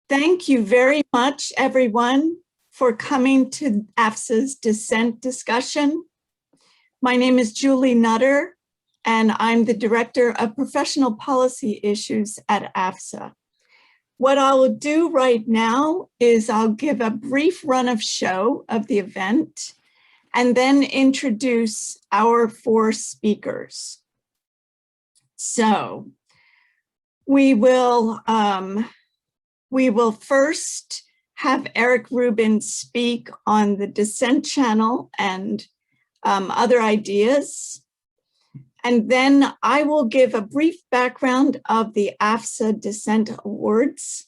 Thank you very much, everyone, for coming to AFSA's Dissent discussion. My name is Julie Nutter, and I'm the Director of Professional Policy Issues at AFSA. What I will do right now is I'll give a brief run of show of the event and then introduce our four speakers. So we will first have Eric Rubin speak on the Dissent Channel and other ideas. And then I will give a brief background of the AFSA Dissent Awards.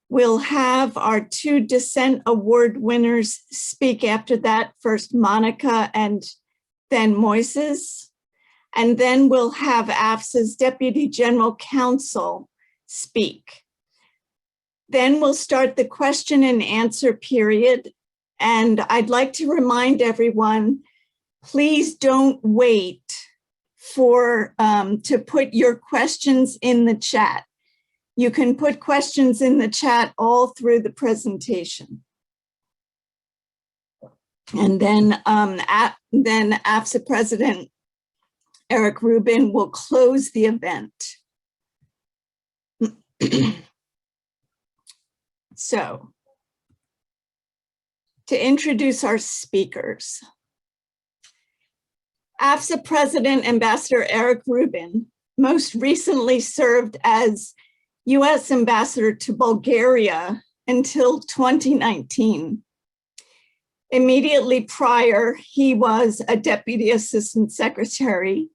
We'll have our two Dissent Award winners speak after that, first Monica and then Moises. And then we'll have AFSA's Deputy General Counsel speak. Then we'll start the question and answer period. And I'd like to remind everyone, please don't wait to put your questions in the chat. You can put questions in the chat all through the presentation. And then AFSA President Eric Rubin will close the event. So, to introduce our speakers. AFSA President Ambassador Eric Rubin most recently served as U.S. Ambassador to Bulgaria until 2019. Immediately prior, he was a Deputy Assistant Secretary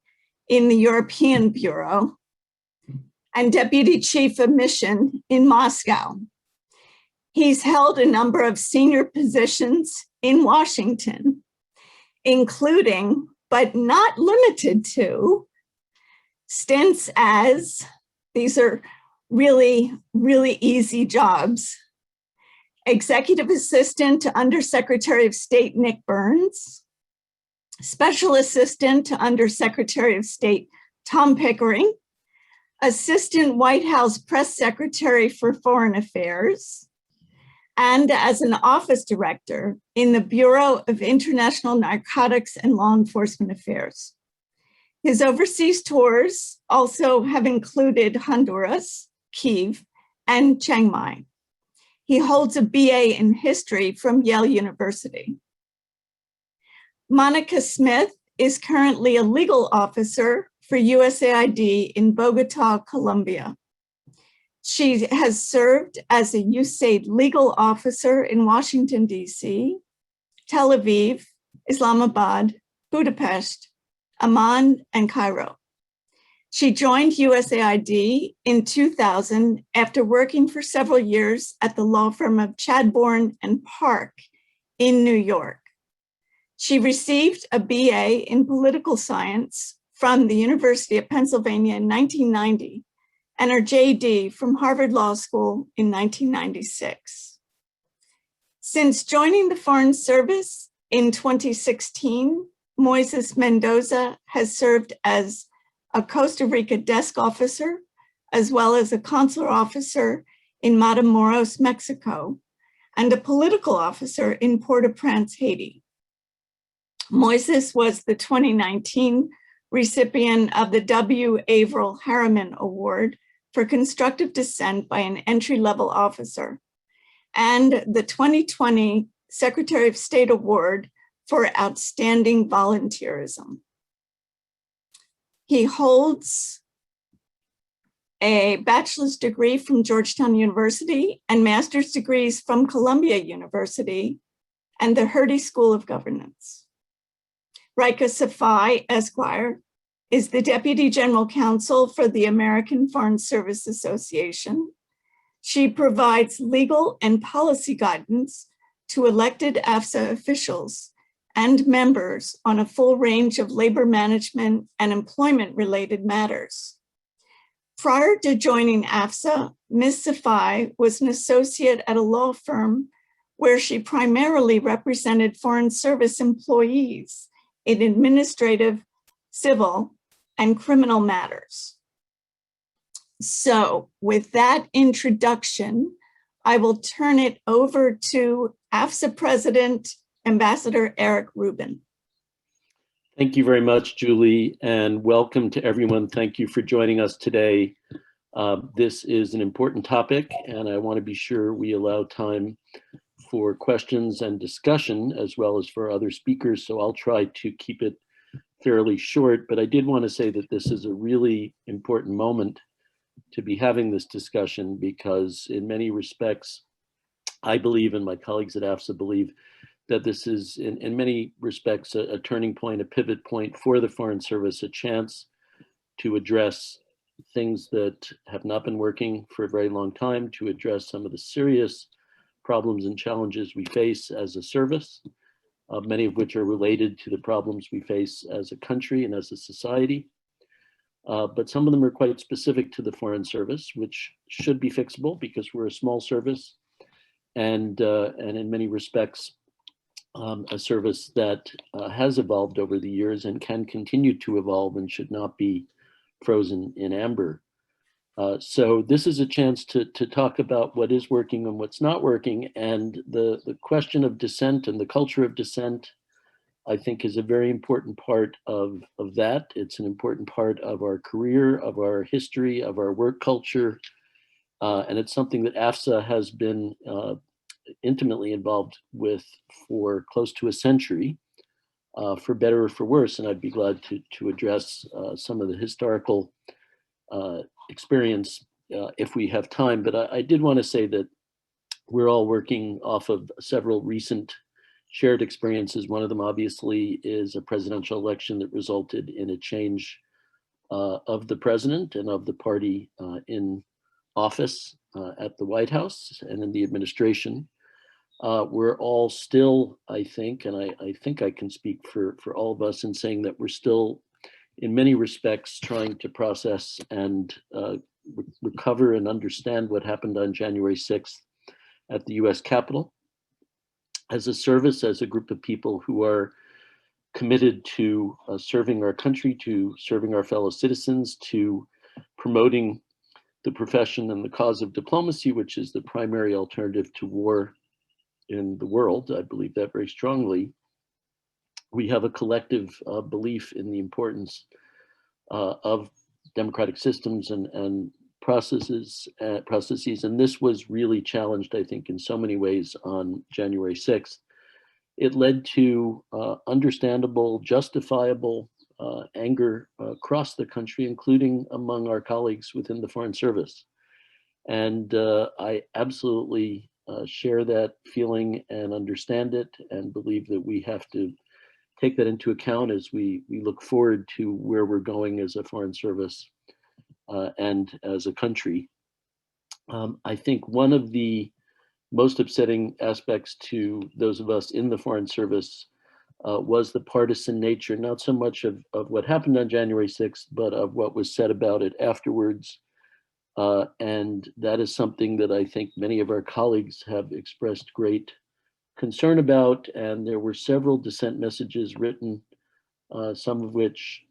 in the European Bureau and Deputy Chief of Mission in Moscow. He's held a number of senior positions in Washington, including, but not limited to, stints as, these are really, really easy jobs, Executive Assistant to Undersecretary of State Nick Burns, Special Assistant to Undersecretary of State Tom Pickering, Assistant White House Press Secretary for Foreign Affairs, and as an office director in the Bureau of International Narcotics and Law Enforcement Affairs. His overseas tours also have included Honduras, Kyiv, and Chiang Mai. He holds a BA in history from Yale University. Monica Smith is currently a legal officer for USAID in Bogota, Colombia. She has served as a USAID legal officer in Washington, D.C., Tel Aviv, Islamabad, Budapest, Amman, and Cairo. She joined USAID in 2000 after working for several years at the law firm of Chadbourne and Park in New York. She received a BA in political science from the University of Pennsylvania in 1990 and her JD from Harvard Law School in 1996. Since joining the Foreign Service in 2016, Moises Mendoza has served as a Costa Rica desk officer, as well as a consular officer in Matamoros, Mexico, and a political officer in Port-au-Prince, Haiti. Moises was the 2019 recipient of the W. Averill Harriman Award for Constructive Dissent by an entry-level officer, and the 2020 Secretary of State Award for Outstanding Volunteerism. He holds a bachelor's degree from Georgetown University and master's degrees from Columbia University and the Hertie School of Governance. Raeka Safai, Esquire, is the Deputy General Counsel for the American Foreign Service Association. She provides legal and policy guidance to elected AFSA officials and members on a full range of labor management and employment-related matters. Prior to joining AFSA, Ms. Safai was an associate at a law firm where she primarily represented Foreign Service employees in administrative, civil, and criminal matters. So with that introduction, I will turn it over to AFSA President Ambassador Eric Rubin. Thank you very much, Julie, and welcome to everyone. Thank you for joining us today. This is an important topic, and I want to be sure we allow time for questions and discussion, as well as for other speakers, so I'll try to keep it fairly short, but I did want to say that this is a really important moment to be having this discussion, because in many respects, I believe, and my colleagues at AFSA believe, that this is in many respects a turning point, a pivot point for the Foreign Service, a chance to address things that have not been working for a very long time, to address some of the serious problems and challenges we face as a service, many of which are related to the problems we face as a country and as a society. But some of them are quite specific to the Foreign Service, which should be fixable because we're a small service, and in many respects, a service that has evolved over the years and can continue to evolve and should not be frozen in amber. So this is a chance to talk about what is working and what's not working, and the question of dissent and the culture of dissent, I think, is a very important part of that. It's an important part of our career, of our history, of our work culture, and it's something that AFSA has been intimately involved with for close to a century, for better or for worse, and I'd be glad to address some of the historical experience if we have time. But I did want to say that we're all working off of several recent shared experiences. One of them obviously is a presidential election that resulted in a change of the president and of the party in office at the White House and in the administration. We're all still, I think, and I think I can speak for all of us in saying that we're still, in many respects, trying to process and recover and understand what happened on January 6th at the US Capitol. As a service, as a group of people who are committed to serving our country, to serving our fellow citizens, to promoting the profession and the cause of diplomacy, which is the primary alternative to war in the world, I believe that very strongly. We have a collective belief in the importance of democratic systems and processes, and this was really challenged, I think, in so many ways on January 6th. It led to understandable, justifiable anger across the country, including among our colleagues within the Foreign Service. And I absolutely share that feeling and understand it, and believe that we have to take that into account as we look forward to where we're going as a Foreign Service and as a country. I think one of the most upsetting aspects to those of us in the Foreign Service was the partisan nature, not so much of what happened on January 6th, but of what was said about it afterwards. And that is something that I think many of our colleagues have expressed great concern about. And there were several dissent messages written, some of which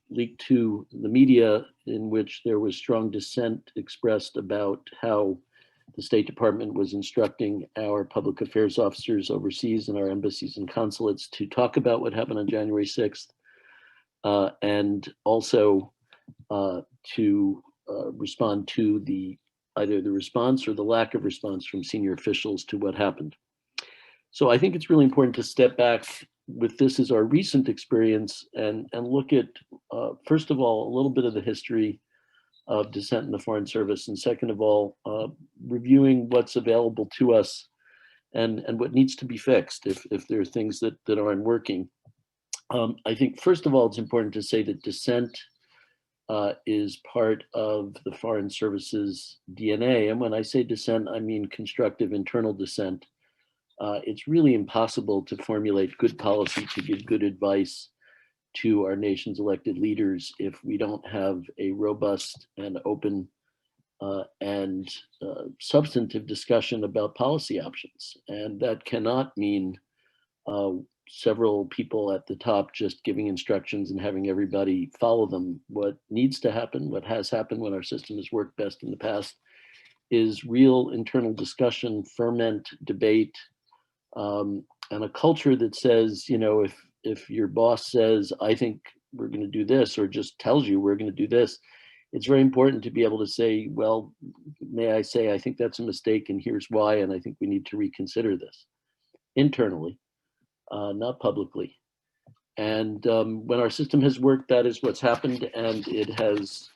leaked to the media, in which there was strong dissent expressed about how the State Department was instructing our public affairs officers overseas and our embassies and consulates to talk about what happened on January 6th, and also to respond to either the response or the lack of response from senior officials to what happened. So I think it's really important to step back with this as our recent experience and look at, first of all, a little bit of the history of dissent in the Foreign Service, and second of all, reviewing what's available to us and what needs to be fixed if there are things that aren't working. I think, first of all, it's important to say that dissent is part of the Foreign Service's DNA. And when I say dissent, I mean constructive internal dissent. It's really impossible to formulate good policy, to give good advice to our nation's elected leaders if we don't have a robust and open and substantive discussion about policy options. And that cannot mean several people at the top just giving instructions and having everybody follow them. What needs to happen, what has happened when our system has worked best in the past, is real internal discussion, ferment, debate, and a culture that says, you know, if your boss says, I think we're going to do this, or just tells you we're going to do this, it's very important to be able to say, well, may I say, I think that's a mistake and here's why, and I think we need to reconsider this internally, not publicly. And when our system has worked, that is what's happened, and it has,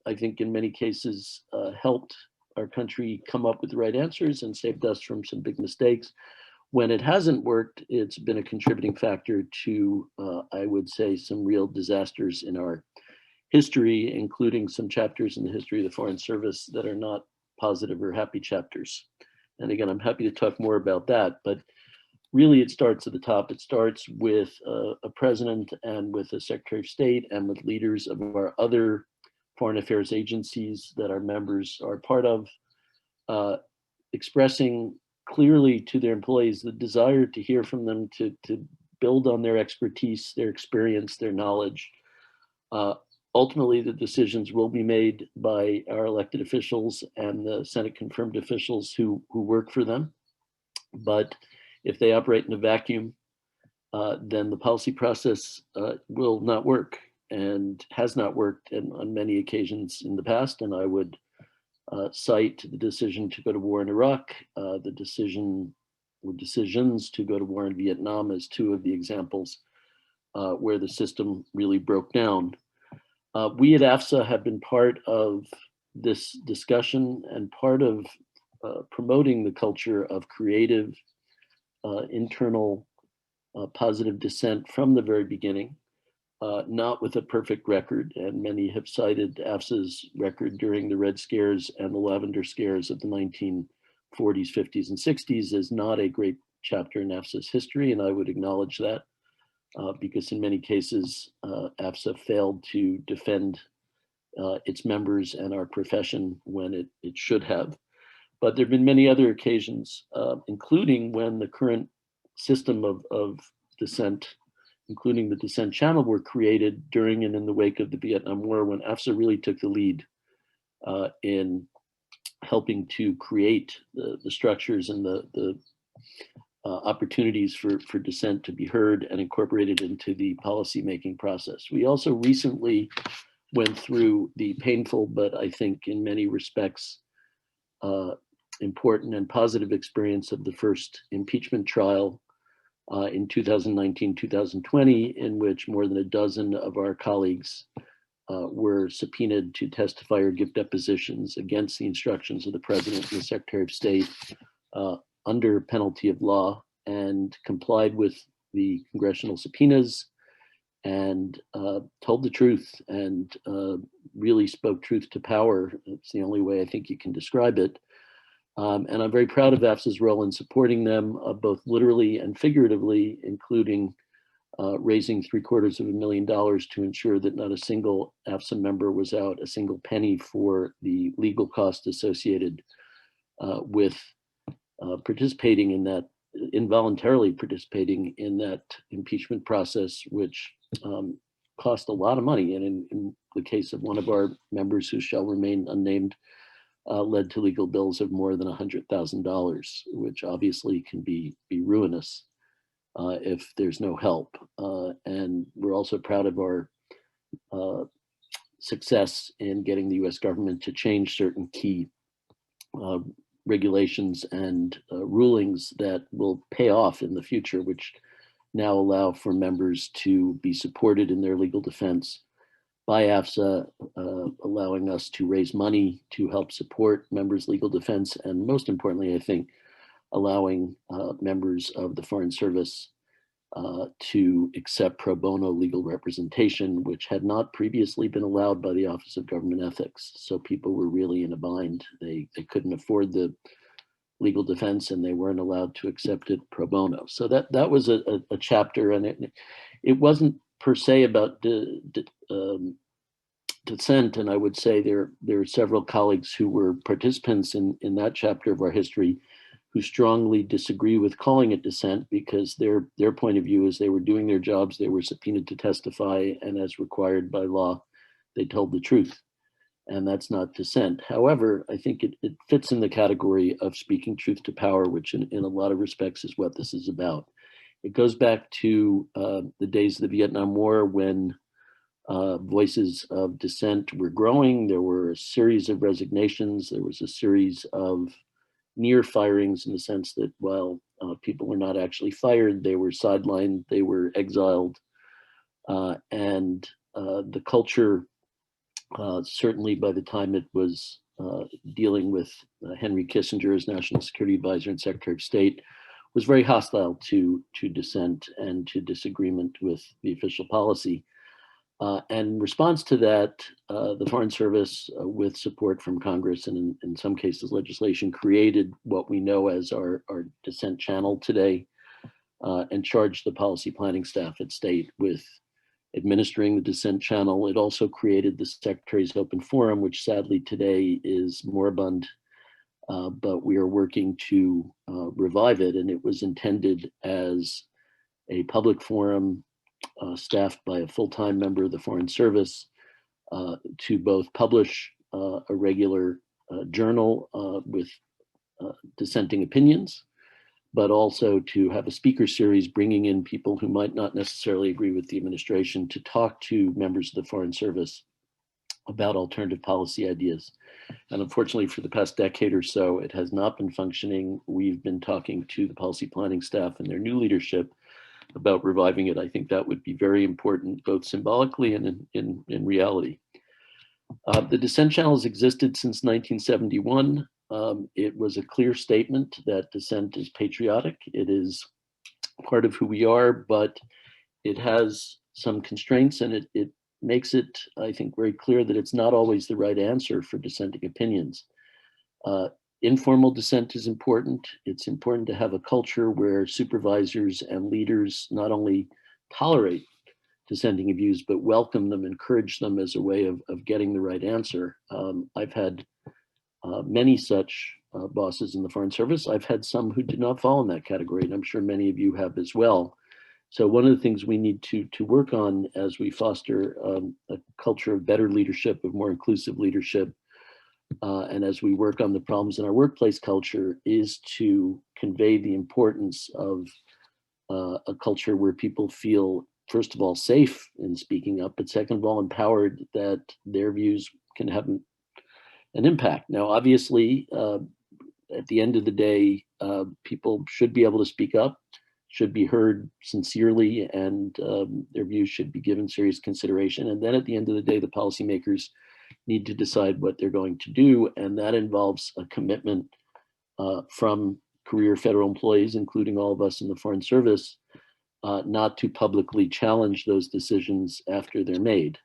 I think in many cases, helped our country come up with the right answers and saved us from some big mistakes. When it hasn't worked, it's been a contributing factor to, I would say, some real disasters in our history, including some chapters in the history of the Foreign Service that are not positive or happy chapters. And again, I'm happy to talk more about that, but really it starts at the top. It starts with a president and with a Secretary of State and with leaders of our other foreign affairs agencies that our members are part of, expressing clearly to their employees the desire to hear from them, to build on their expertise, their experience, their knowledge. Ultimately, the decisions will be made by our elected officials and the Senate confirmed officials who work for them. But if they operate in a vacuum, then the policy process will not work and has not worked on many occasions in the past. And I would cite the decision to go to war in Iraq, the decision or decisions to go to war in Vietnam as two of the examples where the system really broke down. We at AFSA have been part of this discussion and part of promoting the culture of creative, internal, positive dissent from the very beginning, not with a perfect record. And many have cited AFSA's record during the Red Scares and the Lavender Scares of the 1940s, 50s, and 60s as not a great chapter in AFSA's history. And I would acknowledge that. Because in many cases, AFSA failed to defend its members and our profession when it should have. But there have been many other occasions, including when the current system of dissent, including the Dissent Channel, were created during and in the wake of the Vietnam War, when AFSA really took the lead in helping to create the structures and the opportunities for dissent to be heard and incorporated into the policymaking process. We also recently went through the painful, but I think in many respects, important and positive experience of the first impeachment trial in 2019, 2020, in which more than a dozen of our colleagues were subpoenaed to testify or give depositions against the instructions of the President and the Secretary of State under penalty of law, and complied with the congressional subpoenas and told the truth and really spoke truth to power. It's the only way I think you can describe it. And I'm very proud of AFSA's role in supporting them, both literally and figuratively, including raising $750,000 to ensure that not a single AFSA member was out a single penny for the legal cost associated with participating in that, involuntarily participating in that impeachment process, which cost a lot of money. And in the case of one of our members who shall remain unnamed, led to legal bills of more than $100,000, which obviously can be ruinous if there's no help. And we're also proud of our success in getting the US government to change certain key regulations and rulings that will pay off in the future, which now allow for members to be supported in their legal defense by AFSA, allowing us to raise money to help support members' legal defense, and most importantly, I think, allowing members of the Foreign Service to accept pro bono legal representation, which had not previously been allowed by the Office of Government Ethics. So people were really in a bind. They couldn't afford the legal defense and they weren't allowed to accept it pro bono. So that was a chapter, and it wasn't per se about dissent. And I would say there are several colleagues who were participants in that chapter of our history who strongly disagree with calling it dissent, because their point of view is they were doing their jobs, they were subpoenaed to testify, and as required by law, they told the truth. and that's not dissent. However, I think it fits in the category of speaking truth to power, which in a lot of respects is what this is about. It goes back to the days of the Vietnam War when voices of dissent were growing. There were a series of resignations. There was a series of near firings, in the sense that while people were not actually fired, they were sidelined, they were exiled. And the culture, certainly by the time it was dealing with Henry Kissinger as National Security Advisor and Secretary of State, was very hostile to dissent and to disagreement with the official policy. And in response to that, the Foreign Service, with support from Congress and in some cases legislation, created what we know as our Dissent Channel today, and charged the policy planning staff at state with administering the Dissent Channel. It also created the Secretary's Open Forum, which sadly today is moribund, but we are working to revive it. And it was intended as a public forum staffed by a full-time member of the Foreign Service to both publish a regular journal with dissenting opinions, but also to have a speaker series bringing in people who might not necessarily agree with the administration to talk to members of the Foreign Service about alternative policy ideas. And unfortunately, for the past decade or so, it has not been functioning. We've been talking to the policy planning staff and their new leadership about reviving it. I think that would be very important, both symbolically and in reality. The Dissent Channel has existed since 1971. It was a clear statement that dissent is patriotic. It is part of who we are, but it has some constraints, and it makes it, I think, very clear that it's not always the right answer for dissenting opinions. Informal dissent is important. It's important to have a culture where supervisors and leaders not only tolerate dissenting views, but welcome them, encourage them as a way of getting the right answer. I've had many such bosses in the Foreign Service. I've had some who did not fall in that category, and I'm sure many of you have as well. So one of the things we need to work on as we foster a culture of better leadership, of more inclusive leadership, and as we work on the problems in our workplace culture, is to convey the importance of a culture where people feel, first of all, safe in speaking up, but second of all, empowered that their views can have an impact. Now, obviously, at the end of the day, people should be able to speak up, should be heard sincerely, and their views should be given serious consideration. And then at the end of the day, the policymakers need to decide what they're going to do. And that involves a commitment from career federal employees, including all of us in the Foreign Service, not to publicly challenge those decisions after they're made.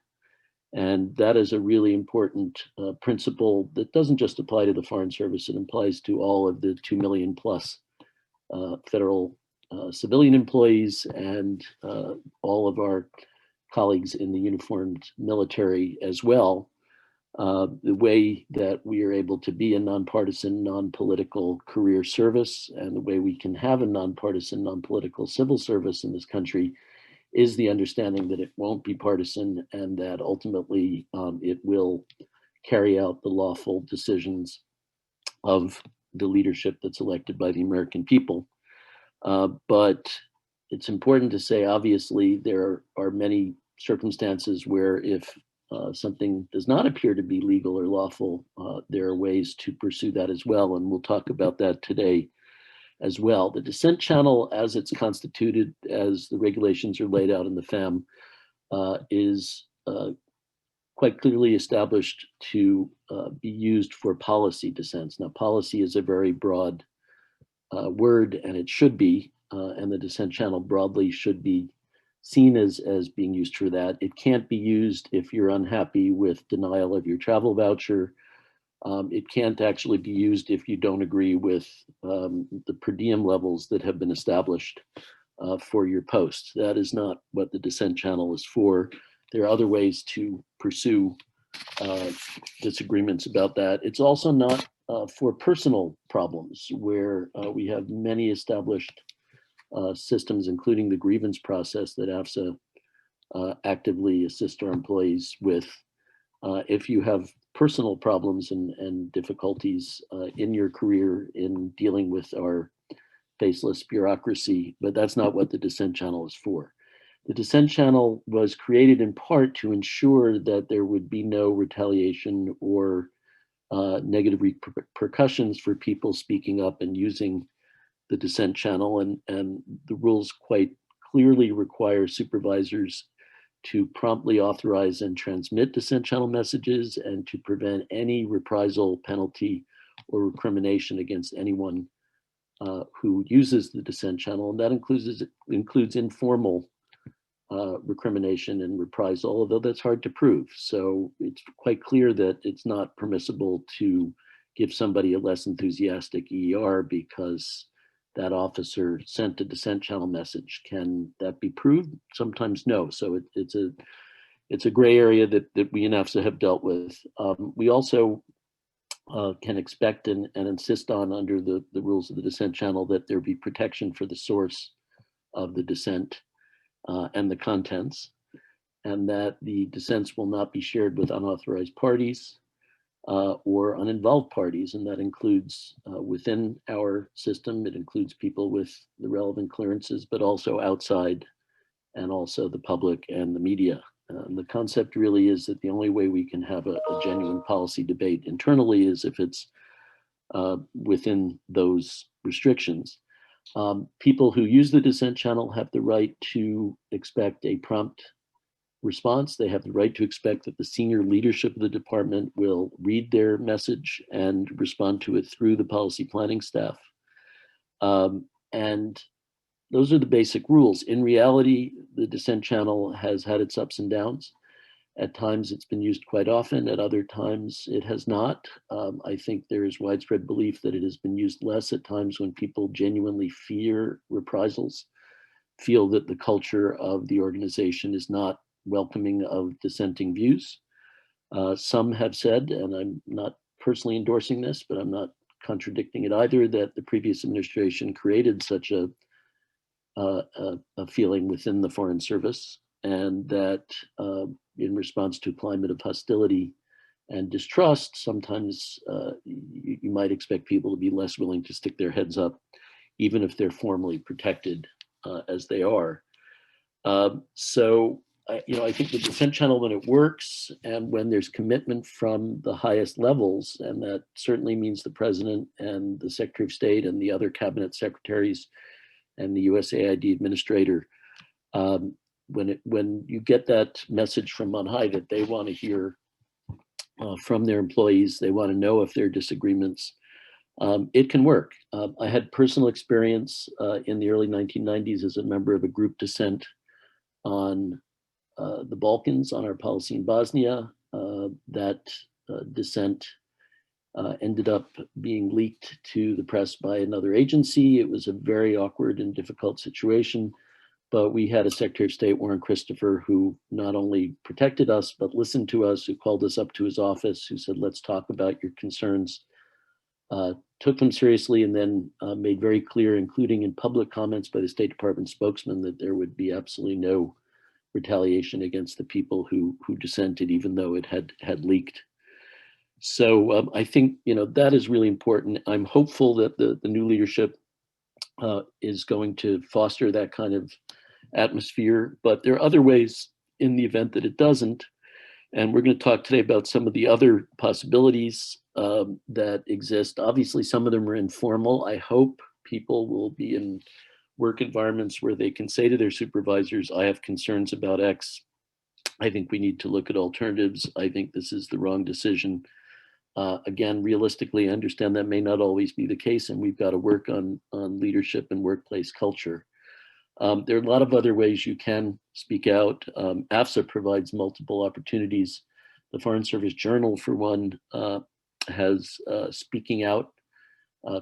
And that is a really important principle that doesn't just apply to the Foreign Service, it applies to all of the 2 million plus federal civilian employees and all of our colleagues in the uniformed military as well. The way that we are able to be a nonpartisan, non-political career service, and the way we can have a nonpartisan, non-political civil service in this country is the understanding that it won't be partisan and that ultimately it will carry out the lawful decisions of the leadership that's elected by the American people. But it's important to say, obviously, there are many circumstances where if something does not appear to be legal or lawful, there are ways to pursue that as well. And we'll talk about that today as well. The Dissent Channel, as it's constituted, as the regulations are laid out in the FAM, is quite clearly established to be used for policy dissents. Now, policy is a very broad word, and it should be, and the Dissent Channel broadly should be seen as being used for that. It can't be used if you're unhappy with denial of your travel voucher. It can't actually be used if you don't agree with the per diem levels that have been established for your post. That is not what the Dissent Channel is for. There are other ways to pursue disagreements about that. It's also not for personal problems where we have many established systems, including the grievance process that AFSA actively assists our employees with. If you have personal problems and difficulties in your career in dealing with our faceless bureaucracy, but that's not what the Dissent Channel is for. The Dissent Channel was created in part to ensure that there would be no retaliation or negative repercussions for people speaking up and using the Dissent Channel, and the rules quite clearly require supervisors to promptly authorize and transmit Dissent Channel messages and to prevent any reprisal, penalty, or recrimination against anyone who uses the Dissent Channel, and that includes informal recrimination and reprisal, although that's hard to prove. So it's quite clear that it's not permissible to give somebody a less enthusiastic EER because that officer sent a Dissent Channel message. Can that be proved? Sometimes no. So it's a gray area that we in AFSA have dealt with. We also can expect and insist on under the rules of the Dissent Channel that there be protection for the source of the dissent and the contents, and that the dissents will not be shared with unauthorized parties or uninvolved parties, and that includes within our system, it includes people with the relevant clearances, but also outside, and also the public and the media. The concept really is that the only way we can have a genuine policy debate internally is if it's within those restrictions. People who use the Dissent Channel have the right to expect a prompt response. They have the right to expect that the senior leadership of the department will read their message and respond to it through the policy planning staff. And those are the basic rules. In reality, the Dissent Channel has had its ups and downs. At times it's been used quite often, at other times it has not. I think there is widespread belief that it has been used less at times when people genuinely fear reprisals, feel that the culture of the organization is not welcoming of dissenting views. Some have said, and I'm not personally endorsing this, but I'm not contradicting it either, that the previous administration created such a feeling within the Foreign Service, and that in response to a climate of hostility and distrust, sometimes you might expect people to be less willing to stick their heads up, even if they're formally protected as they are. So I think the Dissent Channel, when it works and when there's commitment from the highest levels, and that certainly means the President and the Secretary of State and the other cabinet secretaries and the USAID administrator, when you get that message from on high that they want to hear from their employees, they want to know if there are disagreements, it can work. I had personal experience in the early 1990s as a member of a group dissent on the Balkans, on our policy in Bosnia. That dissent ended up being leaked to the press by another agency. It was a very awkward and difficult situation, but we had a Secretary of State, Warren Christopher, who not only protected us, but listened to us, who called us up to his office, who said, let's talk about your concerns, took them seriously, and then made very clear, including in public comments by the State Department spokesman, that there would be absolutely no retaliation against the people who dissented, even though it had leaked. So I think that is really important. I'm hopeful that the new leadership is going to foster that kind of atmosphere, but there are other ways in the event that it doesn't. And we're going to talk today about some of the other possibilities that exist. Obviously, some of them are informal. I hope people will be in work environments where they can say to their supervisors, I have concerns about X. I think we need to look at alternatives. I think this is the wrong decision. Again, realistically, I understand that may not always be the case, and we've got to work on leadership and workplace culture. There are a lot of other ways you can speak out. AFSA provides multiple opportunities. The Foreign Service Journal, for one, has speaking out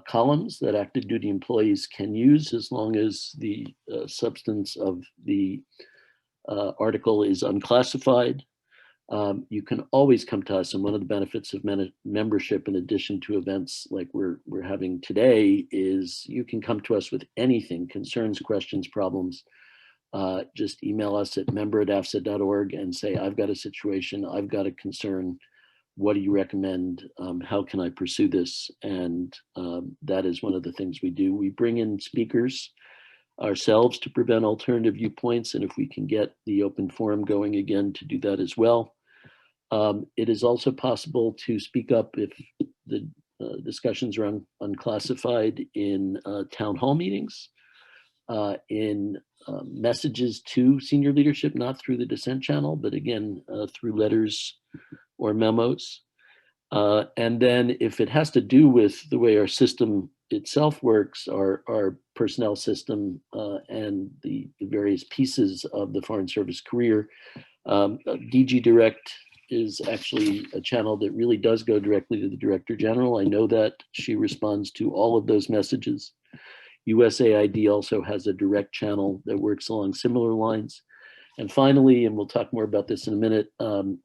columns that active duty employees can use as long as the substance of the article is unclassified. You can always come to us, and one of the benefits of membership, in addition to events like we're having today, is you can come to us with anything, concerns, questions, problems. Just email us at member@afsa.org and say, I've got a situation, I've got a concern. what do you recommend? How can I pursue this? And that is one of the things we do. We bring in speakers ourselves to prevent alternative viewpoints, and if we can get the open forum going again, to do that as well. It is also possible to speak up if the discussions are unclassified in town hall meetings, in messages to senior leadership, not through the Dissent Channel, but again, through letters or memos. And then if it has to do with the way our system itself works, our personnel system and the various pieces of the Foreign Service career, DG Direct is actually a channel that really does go directly to the Director General. I know that she responds to all of those messages. USAID also has a direct channel that works along similar lines. And finally, and we'll talk more about this in a minute,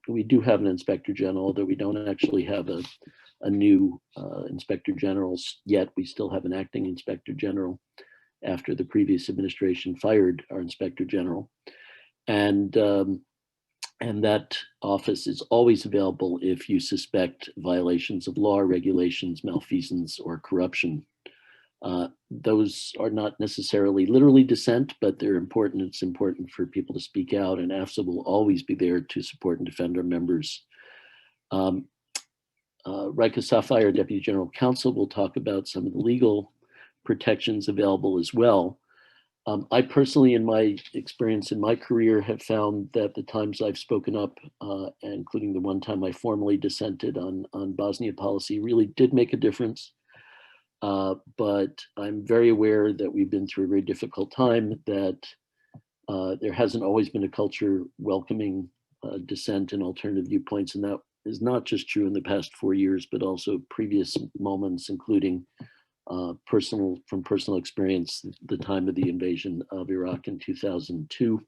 we do have an Inspector General, although we don't actually have a new Inspector General yet. We still have an acting Inspector General after the previous administration fired our Inspector General. And that office is always available if you suspect violations of law, regulations, malfeasance, or corruption. Those are not necessarily literally dissent, but they're important. It's important for people to speak out, and AFSA will always be there to support and defend our members. Raeka, Safai, our Deputy General Counsel, will talk about some of the legal protections available as well. I personally, in my experience in my career, have found that the times I've spoken up, including the one time I formally dissented on Bosnia policy, really did make a difference. But I'm very aware that we've been through a very difficult time, that there hasn't always been a culture welcoming dissent and alternative viewpoints. And that is not just true in the past 4 years, but also previous moments, including from personal experience, the time of the invasion of Iraq in 2002.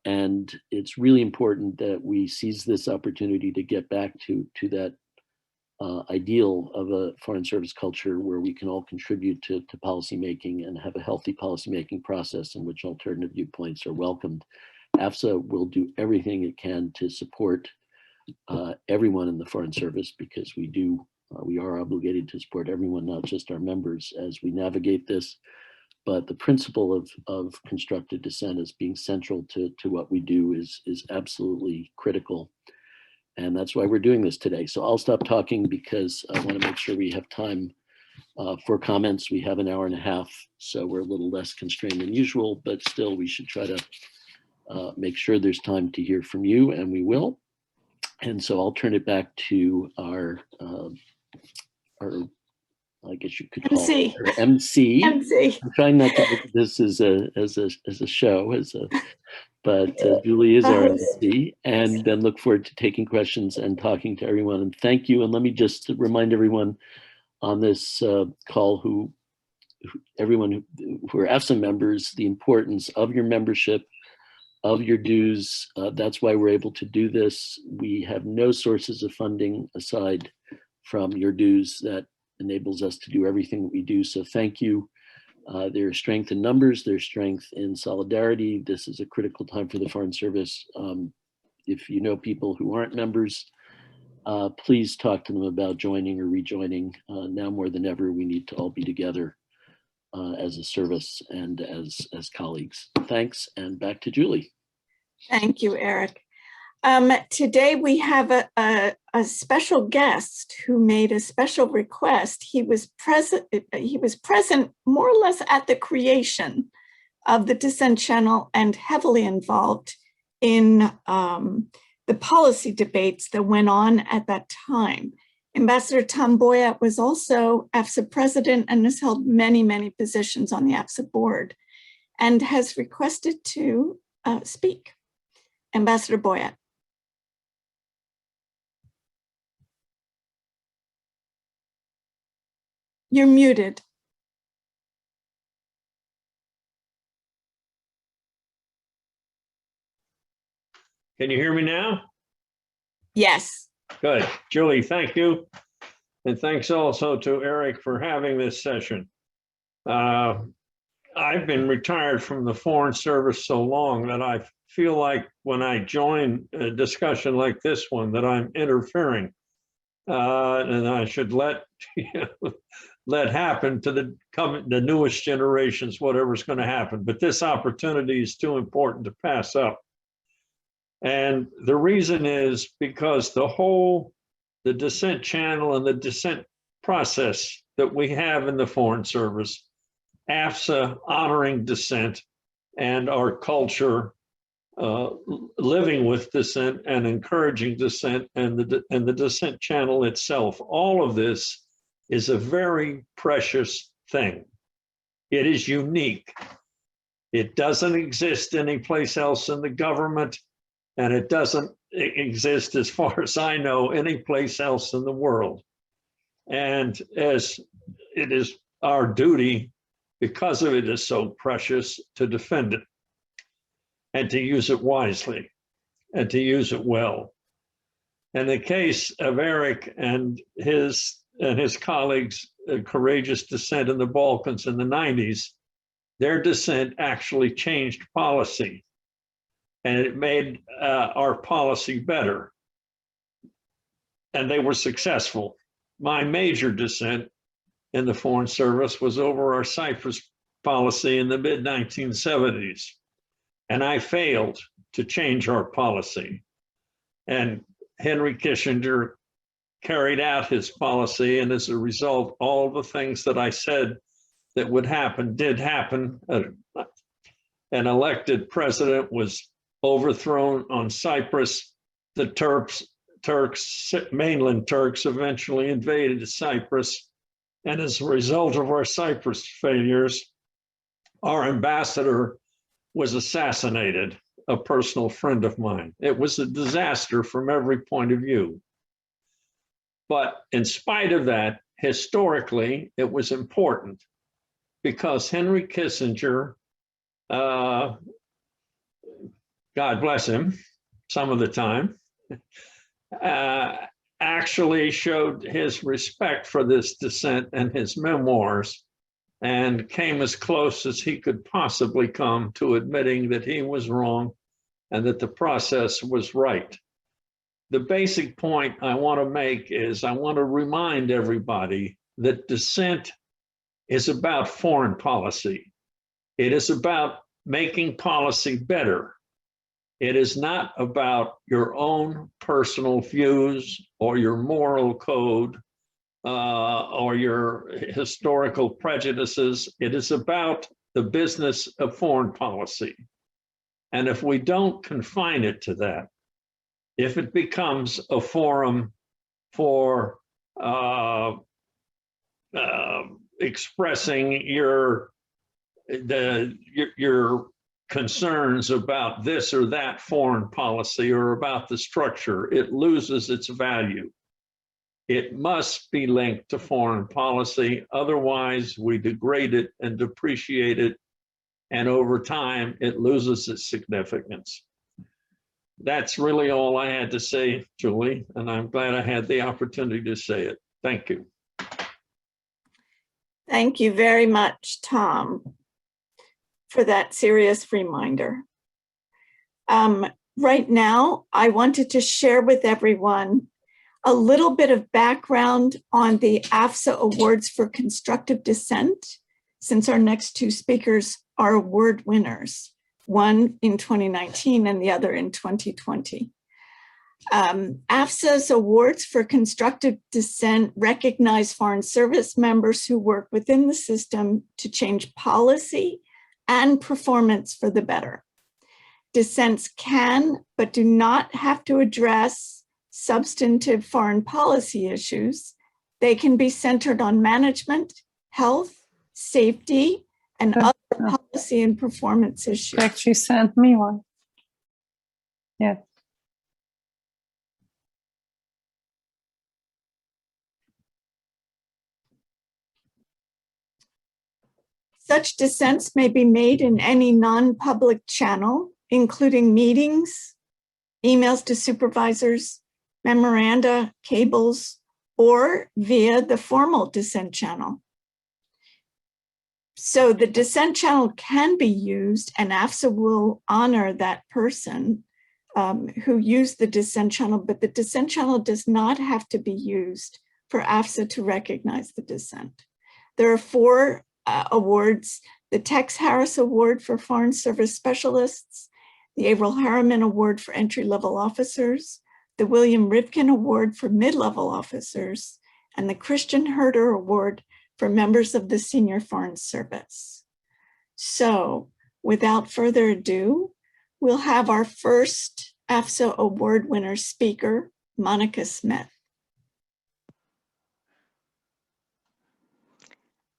And it's really important that we seize this opportunity to get back to that ideal of a foreign service culture where we can all contribute to policymaking and have a healthy policymaking process in which alternative viewpoints are welcomed. AFSA will do everything it can to support everyone in the Foreign Service, because we are obligated to support everyone, not just our members, as we navigate this. But the principle of constructive dissent as being central to what we do is absolutely critical. And that's why we're doing this today. So I'll stop talking because I want to make sure we have time for comments. We have an hour and a half, so we're a little less constrained than usual, but still we should try to make sure there's time to hear from you, and we will. And so I'll turn it back to our I guess you could call MC. it MC. MC. I'm trying not to look at this as a show, but Julie is our MC, and then look forward to taking questions and talking to everyone. And thank you. And let me just remind everyone on this call, everyone who are AFSA members, the importance of your membership, of your dues. That's why we're able to do this. We have no sources of funding aside from your dues that enables us to do everything that we do. So thank you. There's strength in numbers, there's strength in solidarity. This is a critical time for the Foreign Service. If you know people who aren't members, please talk to them about joining or rejoining. Now more than ever, we need to all be together as a service and as colleagues. Thanks, and back to Julie. Thank you, Eric. Today we have a special guest who made a special request. He was present more or less at the creation of the Dissent Channel and heavily involved in the policy debates that went on at that time. Ambassador Tom Boyett was also AFSA president and has held many, many positions on the AFSA board and has requested to speak. Ambassador Boyett. You're muted. Can you hear me now? Yes. Good. Julie, thank you. And thanks also to Eric for having this session. I've been retired from the Foreign Service so long that I feel like when I join a discussion like this one, that I'm interfering. And I should let happen to the newest generations, whatever's going to happen. But this opportunity is too important to pass up. And the reason is because the Dissent Channel and the dissent process that we have in the Foreign Service, AFSA honoring dissent, and our culture living with dissent and encouraging dissent, and the Dissent Channel itself, all of this is a very precious thing. It is unique. It doesn't exist anyplace else in the government, and it doesn't exist, as far as I know, anyplace else in the world. And as it is our duty, because of it is so precious, to defend it and to use it wisely and to use it well. In the case of Eric and his colleagues' courageous dissent in the Balkans in the 90s, their dissent actually changed policy, and it made our policy better. And they were successful. My major dissent in the Foreign Service was over our Cyprus policy in the mid-1970s. And I failed to change our policy. And Henry Kissinger carried out his policy, and as a result, all the things that I said that would happen did happen. An elected president was overthrown on Cyprus. The mainland Turks eventually invaded Cyprus. And as a result of our Cyprus failures, our ambassador was assassinated, a personal friend of mine. It was a disaster from every point of view. But in spite of that, historically, it was important because Henry Kissinger, God bless him, some of the time, actually showed his respect for this dissent in his memoirs and came as close as he could possibly come to admitting that he was wrong and that the process was right. The basic point I want to make is I want to remind everybody that dissent is about foreign policy. It is about making policy better. It is not about your own personal views or your moral code or your historical prejudices. It is about the business of foreign policy. And if we don't confine it to that, if it becomes a forum for expressing your concerns about this or that foreign policy or about the structure, it loses its value. It must be linked to foreign policy. Otherwise, we degrade it and depreciate it. And over time, it loses its significance. That's really all I had to say, Julie, and I'm glad I had the opportunity to say it. Thank you. Thank you very much, Tom, for that serious reminder. Right now, I wanted to share with everyone a little bit of background on the AFSA Awards for Constructive Dissent, since our next two speakers are award winners, one in 2019 and the other in 2020. AFSA's Awards for Constructive Dissent recognize foreign service members who work within the system to change policy and performance for the better. Dissents can, but do not have to address substantive foreign policy issues. They can be centered on management, health, safety, and other policy and performance issues. In fact, she sent me one. Yeah. Such dissents may be made in any non-public channel, including meetings, emails to supervisors, memoranda, cables, or via the formal dissent channel. So the Dissent Channel can be used, and AFSA will honor that person who used the Dissent Channel, but the Dissent Channel does not have to be used for AFSA to recognize the dissent. There are 4 awards: the Tex Harris Award for Foreign Service Specialists, the Avril Harriman Award for Entry-Level Officers, the William Rivkin Award for Mid-Level Officers, and the Christian Herter Award for members of the Senior Foreign Service. So without further ado, we'll have our first AFSA Award winner speaker, Monica Smith.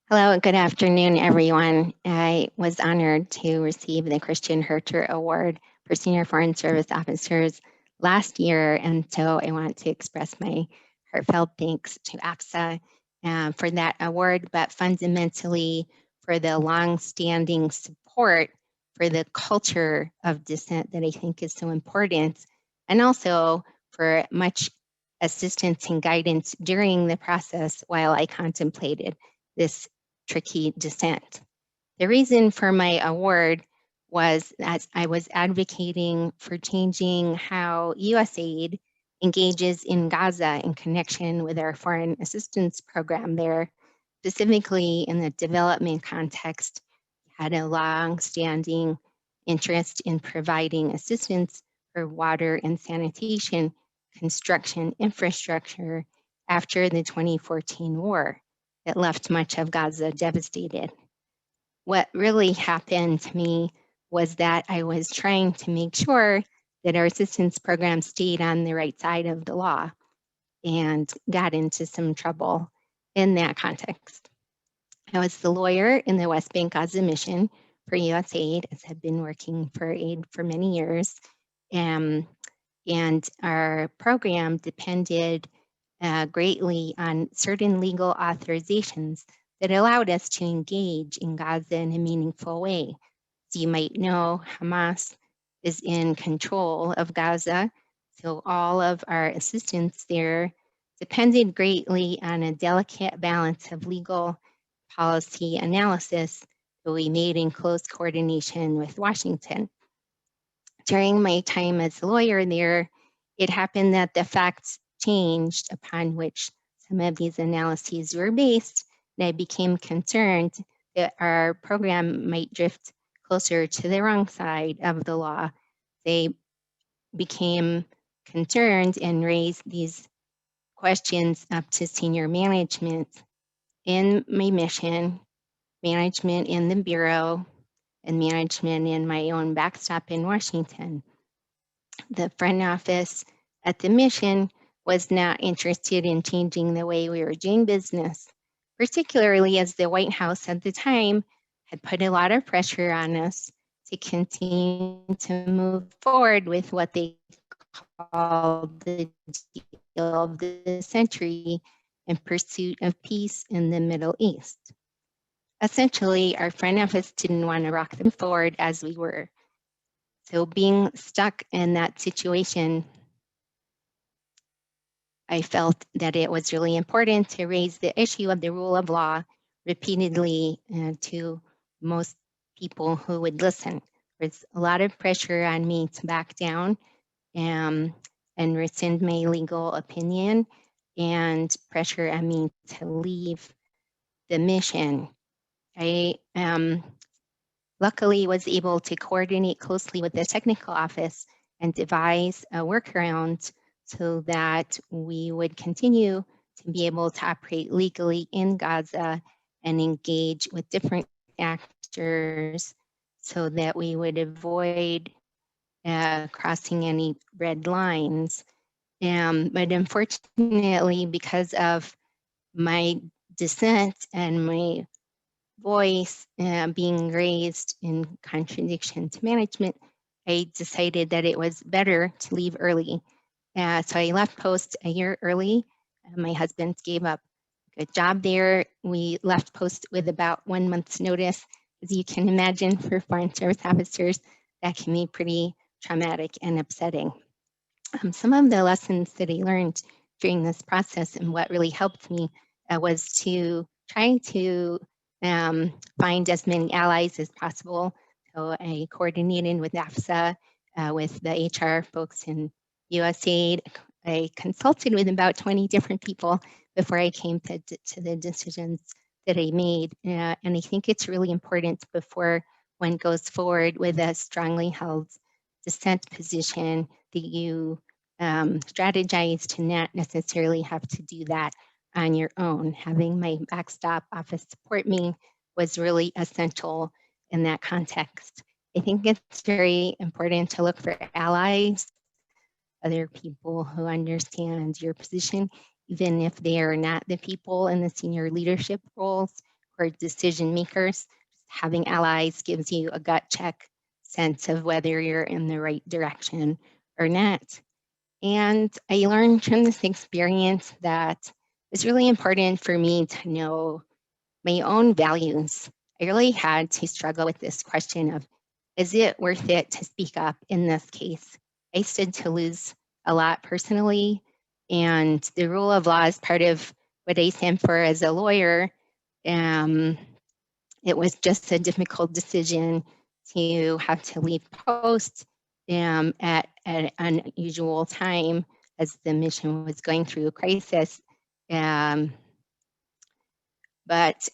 Hello and good afternoon, everyone. I was honored to receive the Christian Herter Award for Senior Foreign Service Officers last year, and so I want to express my heartfelt thanks to AFSA for that award, but fundamentally for the long-standing support for the culture of dissent that I think is so important, and also for much assistance and guidance during the process while I contemplated this tricky dissent. The reason for my award was that I was advocating for changing how USAID engages in Gaza in connection with our foreign assistance program there, specifically in the development context. Had a long-standing interest in providing assistance for water and sanitation, construction, infrastructure after the 2014 war that left much of Gaza devastated. What really happened to me was that I was trying to make sure that our assistance program stayed on the right side of the law and got into some trouble in that context. I was the lawyer in the West Bank Gaza mission for USAID, as I've been working for aid for many years. And our program depended greatly on certain legal authorizations that allowed us to engage in Gaza in a meaningful way. As you might know, Hamas is in control of Gaza, so all of our assistance there depended greatly on a delicate balance of legal policy analysis that we made in close coordination with Washington. During my time as a lawyer there, it happened that the facts changed upon which some of these analyses were based, and I became concerned that our program might drift closer to the wrong side of the law. They became concerned and raised these questions up to senior management in my mission, management in the Bureau, and management in my own backstop in Washington. The front office at the mission was not interested in changing the way we were doing business, particularly as the White House at the time had put a lot of pressure on us to continue to move forward with what they called the deal of the century in pursuit of peace in the Middle East. Essentially, our front office didn't want to rock them forward as we were. So being stuck in that situation, I felt that it was really important to raise the issue of the rule of law repeatedly to most people who would listen. There's a lot of pressure on me to back down and rescind my legal opinion, and pressure on me to leave the mission. I luckily was able to coordinate closely with the technical office and devise a workaround so that we would continue to be able to operate legally in Gaza and engage with different actors so that we would avoid crossing any red lines. But unfortunately, because of my dissent and my voice being raised in contradiction to management, I decided that it was better to leave early. So I left post a year early. My husband gave up a good job there. We left post with about 1 month's notice. As you can imagine, for foreign service officers, that can be pretty traumatic and upsetting. Some of the lessons that I learned during this process and what really helped me was to try to find as many allies as possible. So I coordinated with AFSA, with the HR folks in USAID. I consulted with about 20 different people before I came to the decisions that I made. And I think it's really important before one goes forward with a strongly held dissent position that you strategize to not necessarily have to do that on your own. Having my backstop office support me was really essential in that context. I think it's very important to look for allies, other people who understand your position, even if they are not the people in the senior leadership roles or decision makers. Having allies gives you a gut check sense of whether you're in the right direction or not. And I learned from this experience that it's really important for me to know my own values. I really had to struggle with this question of, is it worth it to speak up in this case? I stood to lose a lot personally, and the rule of law is part of what I stand for as a lawyer. It was just a difficult decision to have to leave post at an unusual time as the mission was going through a crisis. But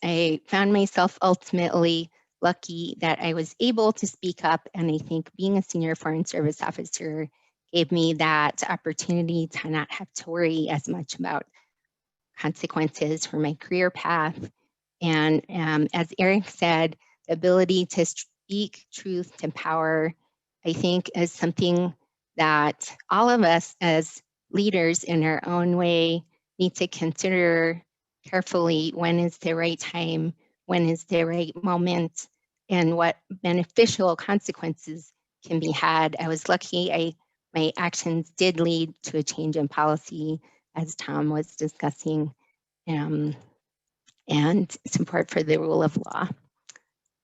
I found myself ultimately lucky that I was able to speak up. And I think being a senior foreign service officer gave me that opportunity to not have to worry as much about consequences for my career path. And as Eric said, the ability to speak truth to power, I think, is something that all of us as leaders in our own way need to consider carefully. When is the right time? When is the right moment? And what beneficial consequences can be had. I was lucky my actions did lead to a change in policy, as Tom was discussing, and support for the rule of law.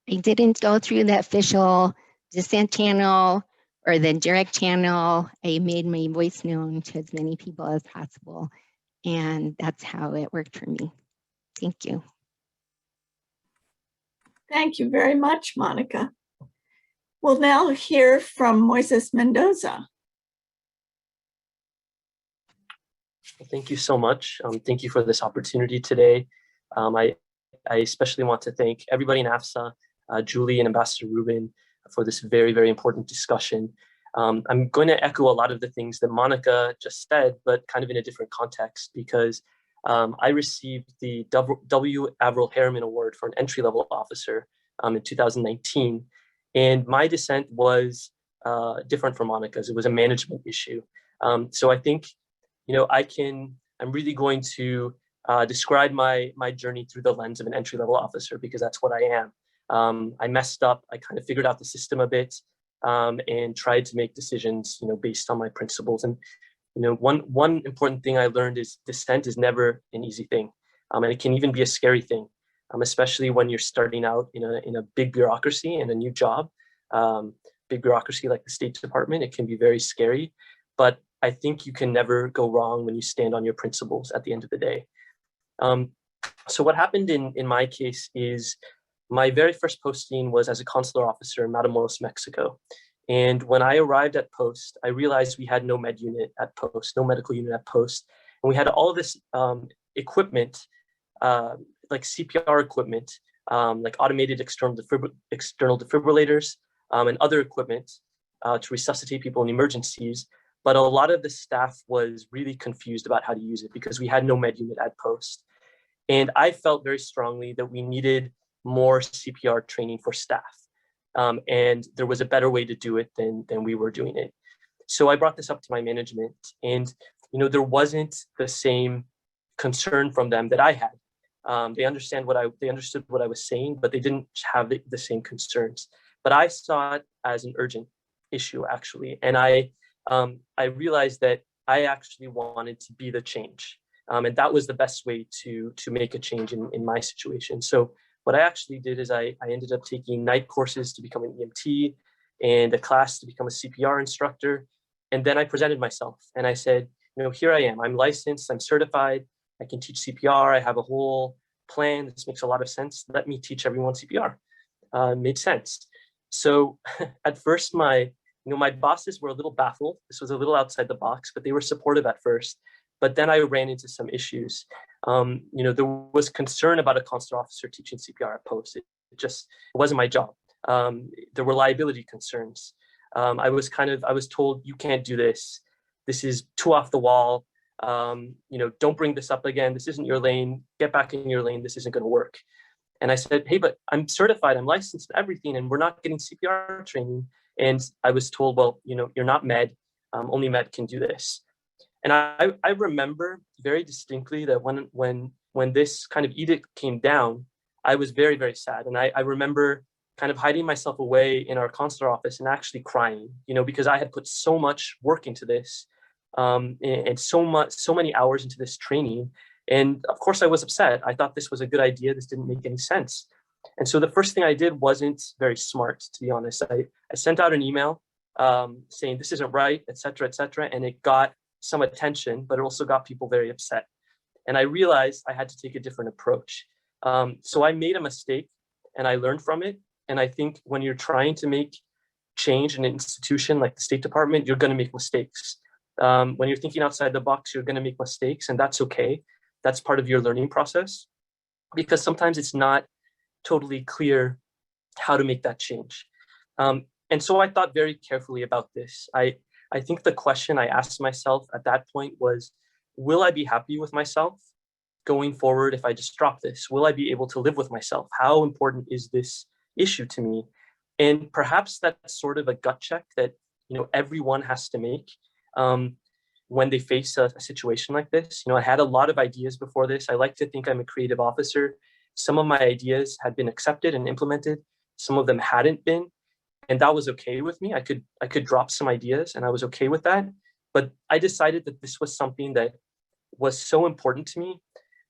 I didn't go through the official Dissent Channel or the direct channel. I made my voice known to as many people as possible, and that's how it worked for me. Thank you. Thank you very much, Monica. We'll now hear from Moises Mendoza. Thank you so much. Thank you for this opportunity today. I especially want to thank everybody in AFSA, Julie and Ambassador Rubin, for this very, very important discussion. I'm going to echo a lot of the things that Monica just said, but kind of in a different context, because I received the W. Averell Harriman Award for an entry-level officer in 2019. And my dissent was different from Monica's. It was a management issue. So I think, I'm really going to describe my journey through the lens of an entry-level officer, because that's what I am. I messed up. I kind of figured out the system a bit and tried to make decisions, based on my principles. And, one important thing I learned is dissent is never an easy thing. And it can even be a scary thing, especially when you're starting out in a big bureaucracy and a new job, big bureaucracy like the State Department. It can be very scary, but I think you can never go wrong when you stand on your principles at the end of the day. So what happened in my case is my very first posting was as a consular officer in Matamoros, Mexico. And when I arrived at post, I realized we had no med unit at post, no medical unit at post. And we had all of this equipment, like CPR equipment, like automated external defibrillators and other equipment to resuscitate people in emergencies. But a lot of the staff was really confused about how to use it because we had no med unit at post. And I felt very strongly that we needed more CPR training for staff. And there was a better way to do it than we were doing it. So I brought this up to my management, and there wasn't the same concern from them that I had. They understood what I was saying, but they didn't have the same concerns. But I saw it as an urgent issue, actually, and I realized that I actually wanted to be the change, and that was the best way to make a change in my situation. So what I actually did is I ended up taking night courses to become an EMT and a class to become a CPR instructor. And then I presented myself and I said, here I am. I'm licensed, I'm certified, I can teach CPR. I have a whole plan. This makes a lot of sense. Let me teach everyone CPR. Made sense. So at first, my bosses were a little baffled. This was a little outside the box, but they were supportive at first. But then I ran into some issues. There was concern about a consular officer teaching CPR at post. It wasn't my job. There were liability concerns. I was told, you can't do this. This is too off the wall. Don't bring this up again. This isn't your lane. Get back in your lane. This isn't going to work. And I said, hey, but I'm certified. I'm licensed and everything, and we're not getting CPR training. And I was told, well, you're not med. Only med can do this. And I remember very distinctly that when this kind of edict came down, I was very, very sad. And I remember kind of hiding myself away in our consular office and actually crying, because I had put so much work into this, and so many hours into this training. And of course I was upset. I thought this was a good idea. This didn't make any sense. And so the first thing I did wasn't very smart, to be honest. I sent out an email saying this isn't right, et cetera, and it got some attention, but it also got people very upset. And I realized I had to take a different approach. So I made a mistake and I learned from it. And I think when you're trying to make change in an institution like the State Department, you're going to make mistakes. When you're thinking outside the box, you're going to make mistakes, and that's okay. That's part of your learning process, because sometimes it's not totally clear how to make that change. And so I thought very carefully about this. I think the question I asked myself at that point was, will I be happy with myself going forward if I just drop this? Will I be able to live with myself? How important is this issue to me? And perhaps that's sort of a gut check that everyone has to make when they face a situation like this. I had a lot of ideas before this. I like to think I'm a creative officer. Some of my ideas had been accepted and implemented. Some of them hadn't been. And that was okay with me. I could drop some ideas and I was okay with that. But I decided that this was something that was so important to me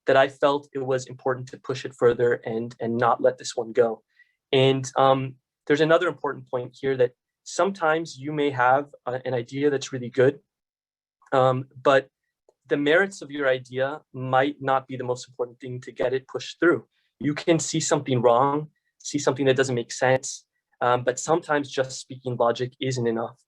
that I felt it was important to push it further and not let this one go. And there's another important point here, that sometimes you may have an idea that's really good, but the merits of your idea might not be the most important thing to get it pushed through. You can see something wrong, see something that doesn't make sense, but sometimes just speaking logic isn't enough.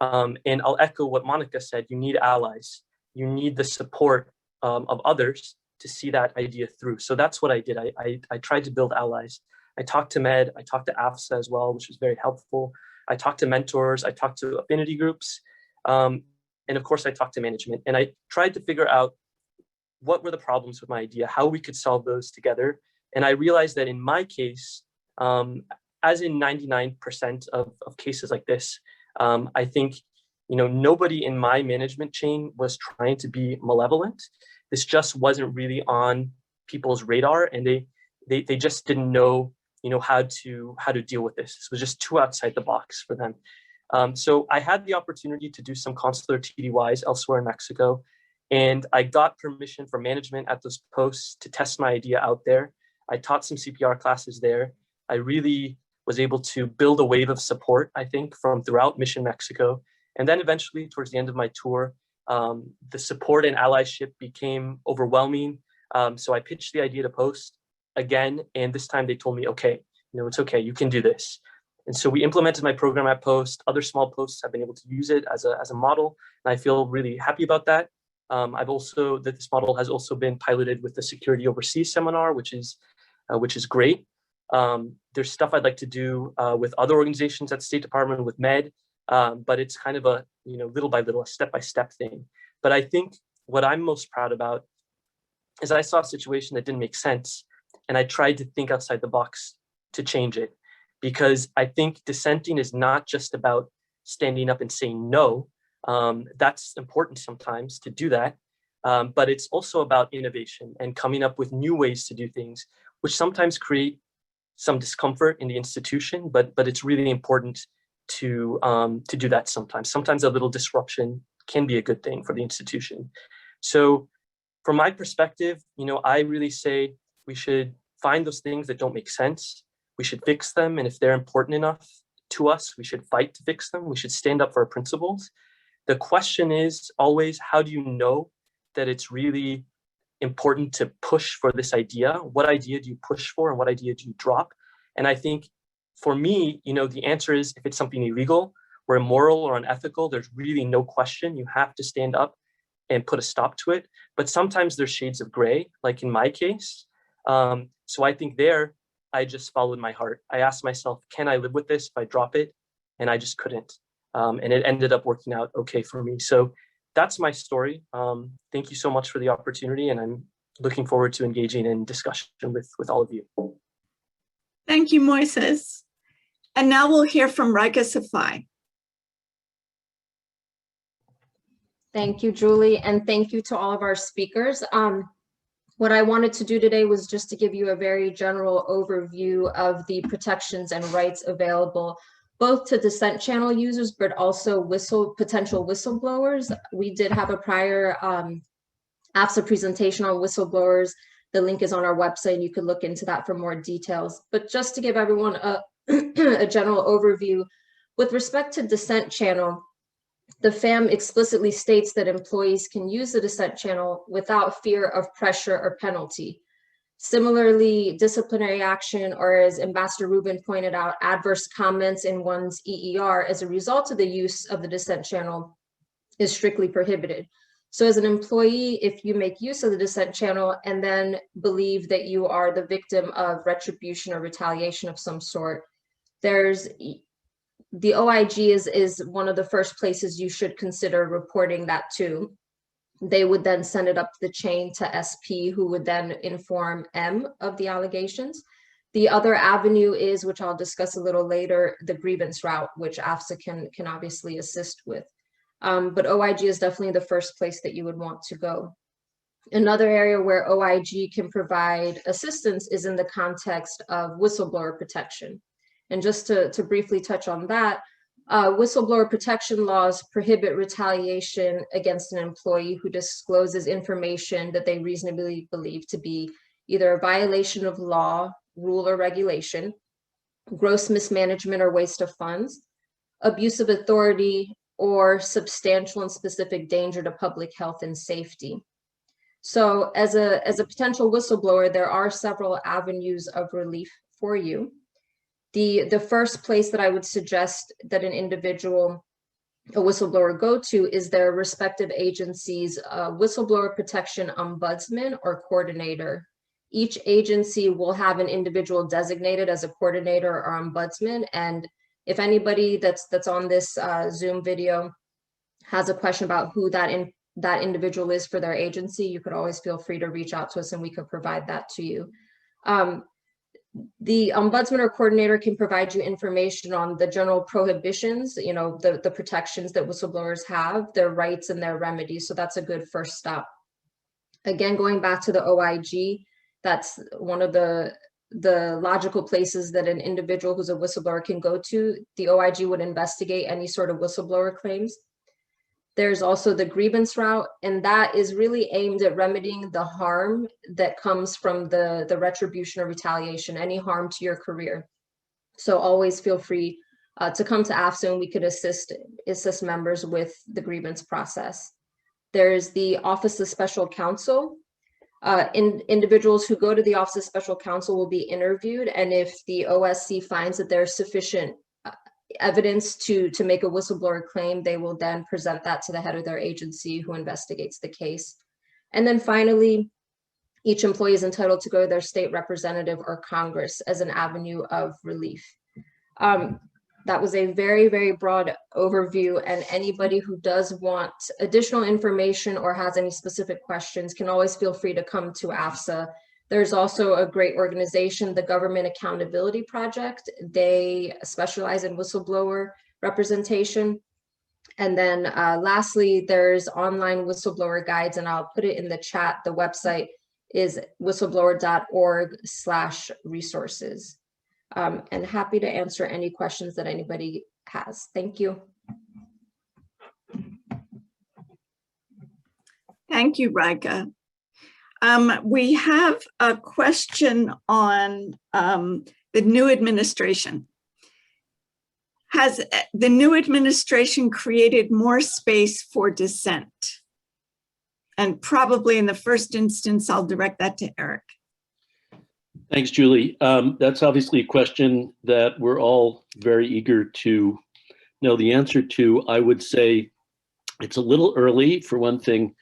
And I'll echo what Monica said, you need allies. You need the support of others to see that idea through. So that's what I did. I tried to build allies. I talked to Med, I talked to AFSA as well, which was very helpful. I talked to mentors, I talked to affinity groups, and of course I talked to management. And I tried to figure out what were the problems with my idea, how we could solve those together. And I realized that in my case, as in 99% of cases like this, I think nobody in my management chain was trying to be malevolent. This just wasn't really on people's radar, and they just didn't know how to deal with this. This was just too outside the box for them. So I had the opportunity to do some consular TDYs elsewhere in Mexico, and I got permission from management at those posts to test my idea out there. I taught some CPR classes there. I really was able to build a wave of support, I think, from throughout Mission Mexico. And then eventually, towards the end of my tour, the support and allyship became overwhelming. So I pitched the idea to Post again, and this time they told me, okay, it's okay, you can do this. And so we implemented my program at Post. Other small posts have been able to use it as a model, and I feel really happy about that. This model has also been piloted with the Security Overseas seminar, which is great. There's stuff I'd like to do with other organizations at the State Department, with Med, but it's kind of a little by little, a step-by-step thing. But I think what I'm most proud about is I saw a situation that didn't make sense, and I tried to think outside the box to change it, because I think dissenting is not just about standing up and saying no. That's important sometimes to do that, but it's also about innovation and coming up with new ways to do things, which sometimes create some discomfort in the institution, but it's really important to do that sometimes. Sometimes a little disruption can be a good thing for the institution. So from my perspective, I really say we should find those things that don't make sense. We should fix them. And if they're important enough to us, we should fight to fix them. We should stand up for our principles. The question is always, how do you know that it's really important to push for this idea. What idea do you push for and what idea do you drop? And I think for me, the answer is if it's something illegal or immoral or unethical, there's really no question. You have to stand up and put a stop to it. But sometimes there's shades of gray, like in my case. So I think there, I just followed my heart. I asked myself, can I live with this if I drop it? And I just couldn't. And it ended up working out okay for me. So that's my story. Thank you so much for the opportunity. And I'm looking forward to engaging in discussion with all of you. Thank you, Moises. And now we'll hear from Raeka Safai. Thank you, Julie, and thank you to all of our speakers. What I wanted to do today was just to give you a very general overview of the protections and rights available both to Dissent Channel users, but also potential whistleblowers. We did have a prior AFSA presentation on whistleblowers. The link is on our website, and you could look into that for more details. But just to give everyone a, a general overview, with respect to Dissent Channel, the FAM explicitly states that employees can use the Dissent Channel without fear of pressure or penalty. Similarly, disciplinary action, or as Ambassador Rubin pointed out, adverse comments in one's EER as a result of the use of the Dissent Channel is strictly prohibited. So as an employee, if you make use of the Dissent Channel and then believe that you are the victim of retribution or retaliation of some sort, the OIG is one of the first places you should consider reporting that to. They would then send it up the chain to SP, who would then inform M of the allegations. The other avenue is, which I'll discuss a little later, the grievance route, which AFSA can obviously assist with. But OIG is definitely the first place that you would want to go. Another area where OIG can provide assistance is in the context of whistleblower protection. And just to briefly touch on that, whistleblower protection laws prohibit retaliation against an employee who discloses information that they reasonably believe to be either a violation of law, rule, or regulation, gross mismanagement or waste of funds, abuse of authority, or substantial and specific danger to public health and safety. So as a potential whistleblower, there are several avenues of relief for you. The first place that I would suggest that an individual, a whistleblower, go to is their respective agency's whistleblower protection ombudsman or coordinator. Each agency will have an individual designated as a coordinator or ombudsman. And if anybody that's on this Zoom video has a question about who that individual is for their agency, you could always feel free to reach out to us and we could provide that to you. The ombudsman or coordinator can provide you information on the general prohibitions, the protections that whistleblowers have, their rights and their remedies. So that's a good first step. Again, going back to the OIG, that's one of the logical places that an individual who's a whistleblower can go to. The OIG would investigate any sort of whistleblower claims. There's also the grievance route, and that is really aimed at remedying the harm that comes from the retribution or retaliation, any harm to your career. So always feel free to come to AFSA and we could assist members with the grievance process. There's the Office of Special Counsel. Individuals who go to the Office of Special Counsel will be interviewed, and if the OSC finds that there's sufficient evidence to make a whistleblower claim, they will then present that to the head of their agency who investigates the case. And then finally, each employee is entitled to go to their state representative or Congress as an avenue of relief. That was a very, very broad overview, and anybody who does want additional information or has any specific questions can always feel free to come to AFSA. There's also a great organization, the Government Accountability Project. They specialize in whistleblower representation. And then lastly, there's online whistleblower guides, and I'll put it in the chat. The website is whistleblower.org/resources. And happy to answer any questions that anybody has. Thank you. Thank you, Raeka. We have a question on the new administration. Has the new administration created more space for dissent? And probably in the first instance, I'll direct that to Eric. Thanks, Julie. That's obviously a question that we're all very eager to know the answer to. I would say it's a little early. For one thing,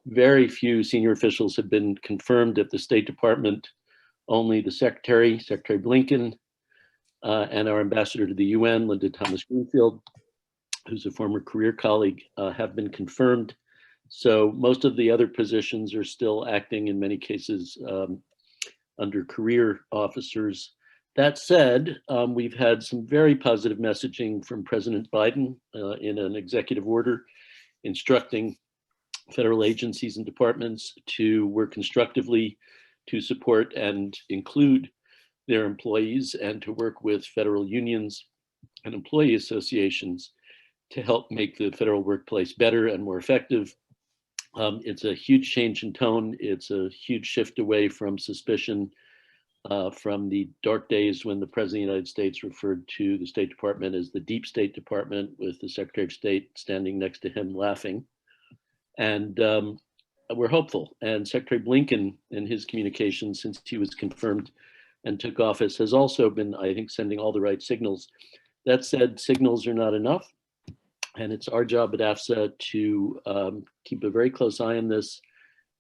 very few senior officials have been confirmed at the State Department. Only the Secretary Blinken, and our ambassador to the UN, Linda Thomas-Greenfield, who's a former career colleague, have been confirmed. So most of the other positions are still acting, in many cases, under career officers. That said, we've had some very positive messaging from President Biden in an executive order instructing federal agencies and departments to work constructively to support and include their employees, and to work with federal unions and employee associations to help make the federal workplace better and more effective. It's a huge change in tone. It's a huge shift away from suspicion from the dark days when the President of the United States referred to the State Department as the Deep State Department, with the Secretary of State standing next to him laughing. And we're hopeful. And Secretary Blinken, in his communications since he was confirmed and took office, has also been, I think, sending all the right signals. That said, signals are not enough. And it's our job at AFSA to keep a very close eye on this,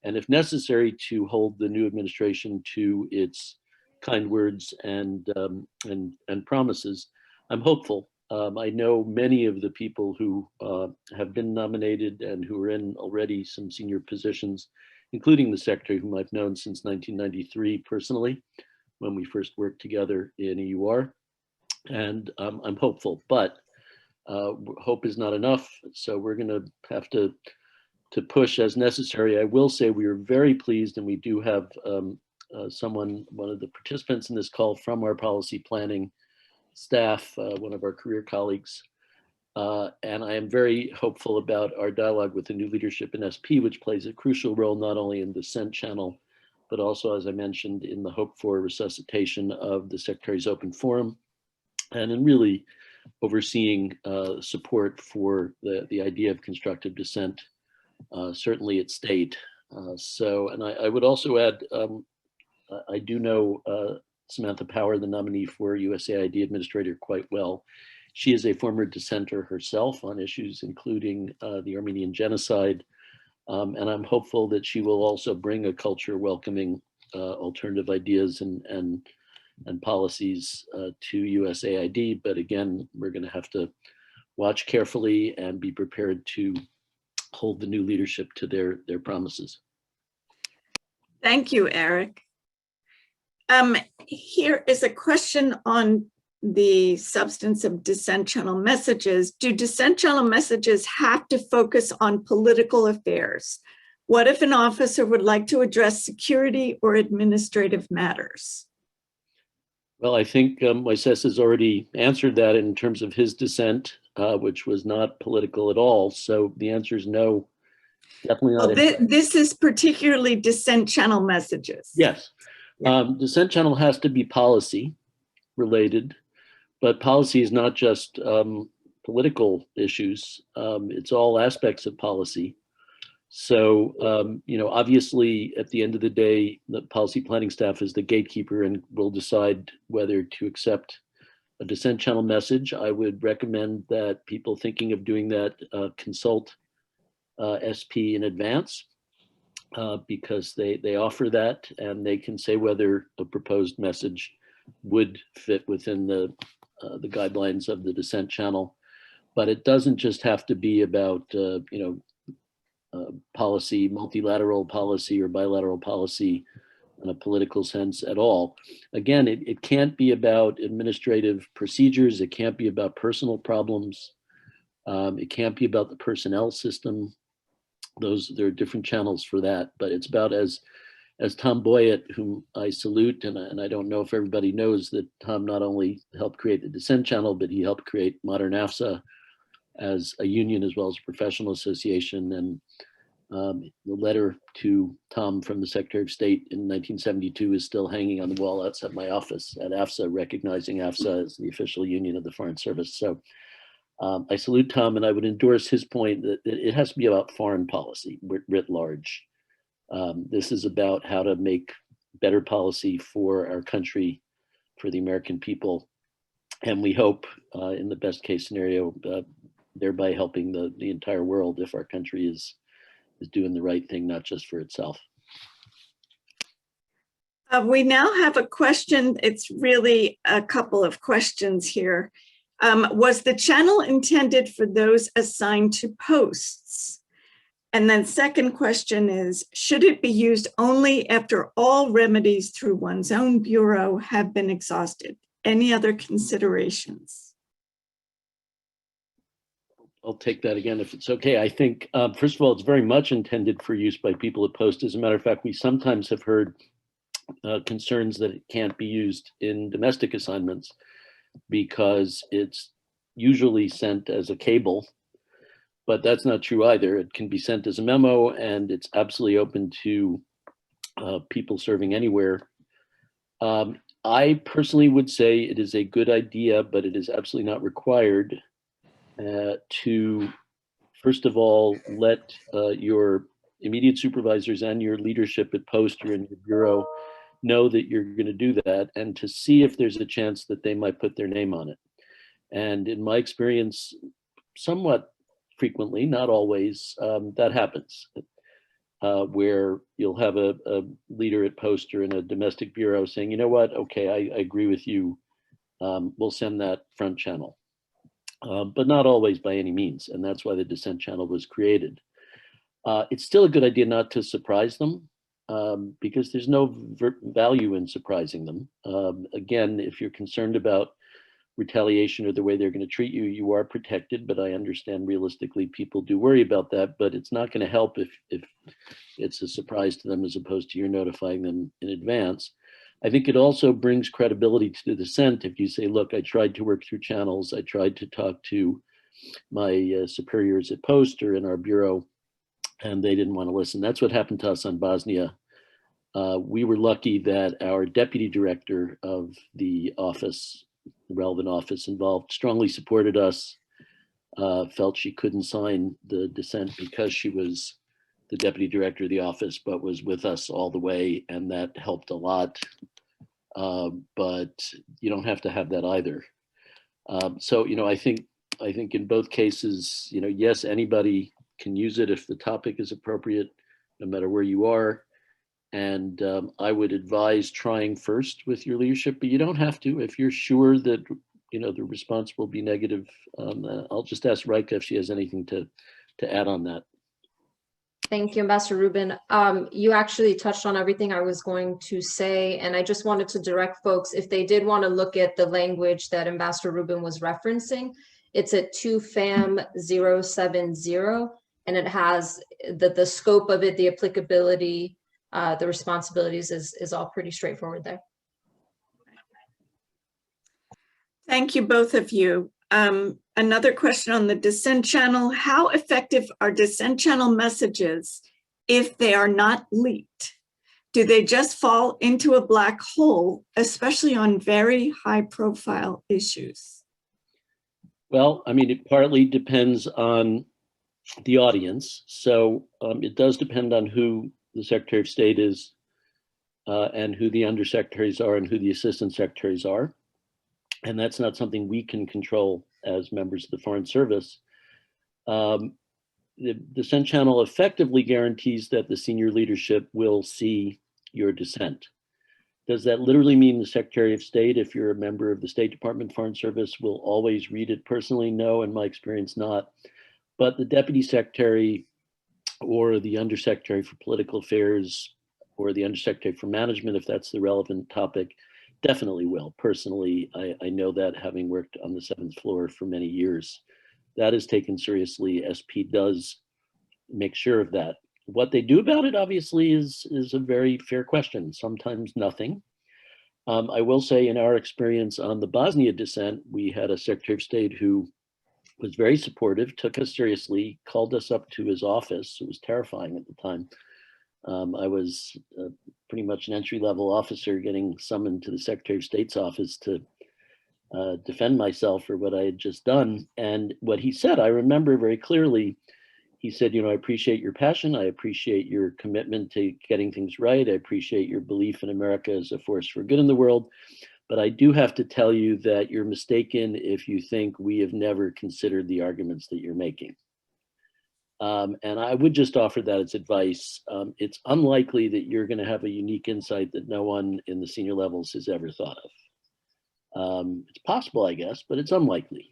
and if necessary, to hold the new administration to its kind words and promises. I'm hopeful. I know many of the people who have been nominated and who are in already some senior positions, including the Secretary, whom I've known since 1993 personally, when we first worked together in EUR. And I'm hopeful, but hope is not enough. So we're going to have to push as necessary. I will say we are very pleased, and we do have one of the participants in this call from our policy planning staff, one of our career colleagues. And I am very hopeful about our dialogue with the new leadership in SP, which plays a crucial role not only in the Dissent Channel, but also, as I mentioned, in the hope for resuscitation of the Secretary's open forum, and in really overseeing support for the idea of constructive dissent, certainly at state. And I would also add, I do know Samantha Power, the nominee for USAID administrator, quite well. She is a former dissenter herself on issues including the Armenian genocide. And I'm hopeful that she will also bring a culture welcoming alternative ideas and policies to USAID. But again, we're going to have to watch carefully and be prepared to hold the new leadership to their promises. Thank you, Eric. Here is a question on the substance of Dissent Channel messages. Do Dissent Channel messages have to focus on political affairs? What if an officer would like to address security or administrative matters? Well, I think Moises has already answered that in terms of his dissent, which was not political at all. So the answer is no, definitely not. Well, this is particularly Dissent Channel messages. Yes. Dissent Channel has to be policy related, but policy is not just political issues. It's all aspects of policy. So, obviously, at the end of the day, the policy planning staff is the gatekeeper and will decide whether to accept a Dissent Channel message. I would recommend that people thinking of doing that consult SP in advance, because they offer that, and they can say whether a proposed message would fit within the guidelines of the Dissent Channel. But it doesn't just have to be about policy, multilateral policy or bilateral policy in a political sense at all. Again, it can't be about administrative procedures. It can't be about personal problems. It can't be about the personnel system. There are different channels for that, but it's about, as Tom Boyett, whom I salute, and I don't know if everybody knows that Tom not only helped create the Dissent Channel, but he helped create Modern AFSA as a union as well as a professional association. And the letter to Tom from the Secretary of State in 1972 is still hanging on the wall outside my office at AFSA, recognizing AFSA as the official union of the Foreign Service. So I salute Tom, and I would endorse his point that it has to be about foreign policy writ large. This is about how to make better policy for our country, for the American people. And we hope, in the best case scenario, thereby helping the entire world if our country is doing the right thing, not just for itself. We now have a question. It's really a couple of questions here. Was the channel intended for those assigned to posts? And then second question is, should it be used only after all remedies through one's own bureau have been exhausted? Any other considerations? I'll take that again if it's okay. I think, first of all, it's very much intended for use by people at post. As a matter of fact, we sometimes have heard concerns that it can't be used in domestic assignments because it's usually sent as a cable, but that's not true either. It can be sent as a memo, and it's absolutely open to people serving anywhere. I personally would say it is a good idea, but it is absolutely not required to, first of all, let your immediate supervisors and your leadership at post or in your bureau know that you're going to do that, and to see if there's a chance that they might put their name on it. And in my experience, somewhat frequently, not always, that happens, where you'll have a leader at post or in a domestic bureau saying, you know what, okay, I agree with you, we'll send that front channel. But not always by any means, and that's why the Dissent Channel was created. It's still a good idea not to surprise them, because there's no value in surprising them. Again, if you're concerned about retaliation or the way they're going to treat you, you are protected, but I understand realistically people do worry about that, but it's not going to help if it's a surprise to them as opposed to you're notifying them in advance. I think it also brings credibility to the dissent if you say, look, I tried to work through channels, I tried to talk to my superiors at post or in our bureau, and they didn't want to listen. That's what happened to us on Bosnia. We were lucky that our deputy director of the office, the relevant office involved, strongly supported us, felt she couldn't sign the dissent because she was the deputy director of the office, but was with us all the way, and that helped a lot. But you don't have to have that either. So, you know, I think in both cases, you know, yes, anybody can use it if the topic is appropriate, no matter where you are. And I would advise trying first with your leadership, but you don't have to. If you're sure that, you know, the response will be negative, I'll just ask Raeka if she has anything to add on that. Thank you, Ambassador Rubin. You actually touched on everything I was going to say, and I just wanted to direct folks, if they did want to look at the language that Ambassador Rubin was referencing, it's at 2FAM070, and it has the scope of it, the applicability, the responsibilities is all pretty straightforward there. Thank you, both of you. Another question on the Dissent Channel. How effective are Dissent Channel messages if they are not leaked? Do they just fall into a black hole, especially on very high profile issues? Well, I mean, it partly depends on the audience. So it does depend on who the Secretary of State is and who the undersecretaries are and who the assistant secretaries are. And that's not something we can control as members of the Foreign Service. The Dissent Channel effectively guarantees that the senior leadership will see your dissent. Does that literally mean the Secretary of State, if you're a member of the State Department Foreign Service, will always read it personally? No, in my experience, not. But the Deputy Secretary or the Undersecretary for Political Affairs or the Undersecretary for Management, if that's the relevant topic, definitely will. Personally, I know that, having worked on the 7th floor for many years. That is taken seriously. SP does make sure of that. What they do about it, obviously, is a very fair question. Sometimes nothing. I will say, in our experience on the Bosnia dissent, we had a Secretary of State who was very supportive, took us seriously, called us up to his office. It was terrifying at the time. I was pretty much an entry-level officer getting summoned to the Secretary of State's office to defend myself for what I had just done. And what he said, I remember very clearly. He said, you know, I appreciate your passion. I appreciate your commitment to getting things right. I appreciate your belief in America as a force for good in the world. But I do have to tell you that you're mistaken if you think we have never considered the arguments that you're making. And I would just offer that as advice. It's unlikely that you're going to have a unique insight that no one in the senior levels has ever thought of. It's possible, I guess, but it's unlikely.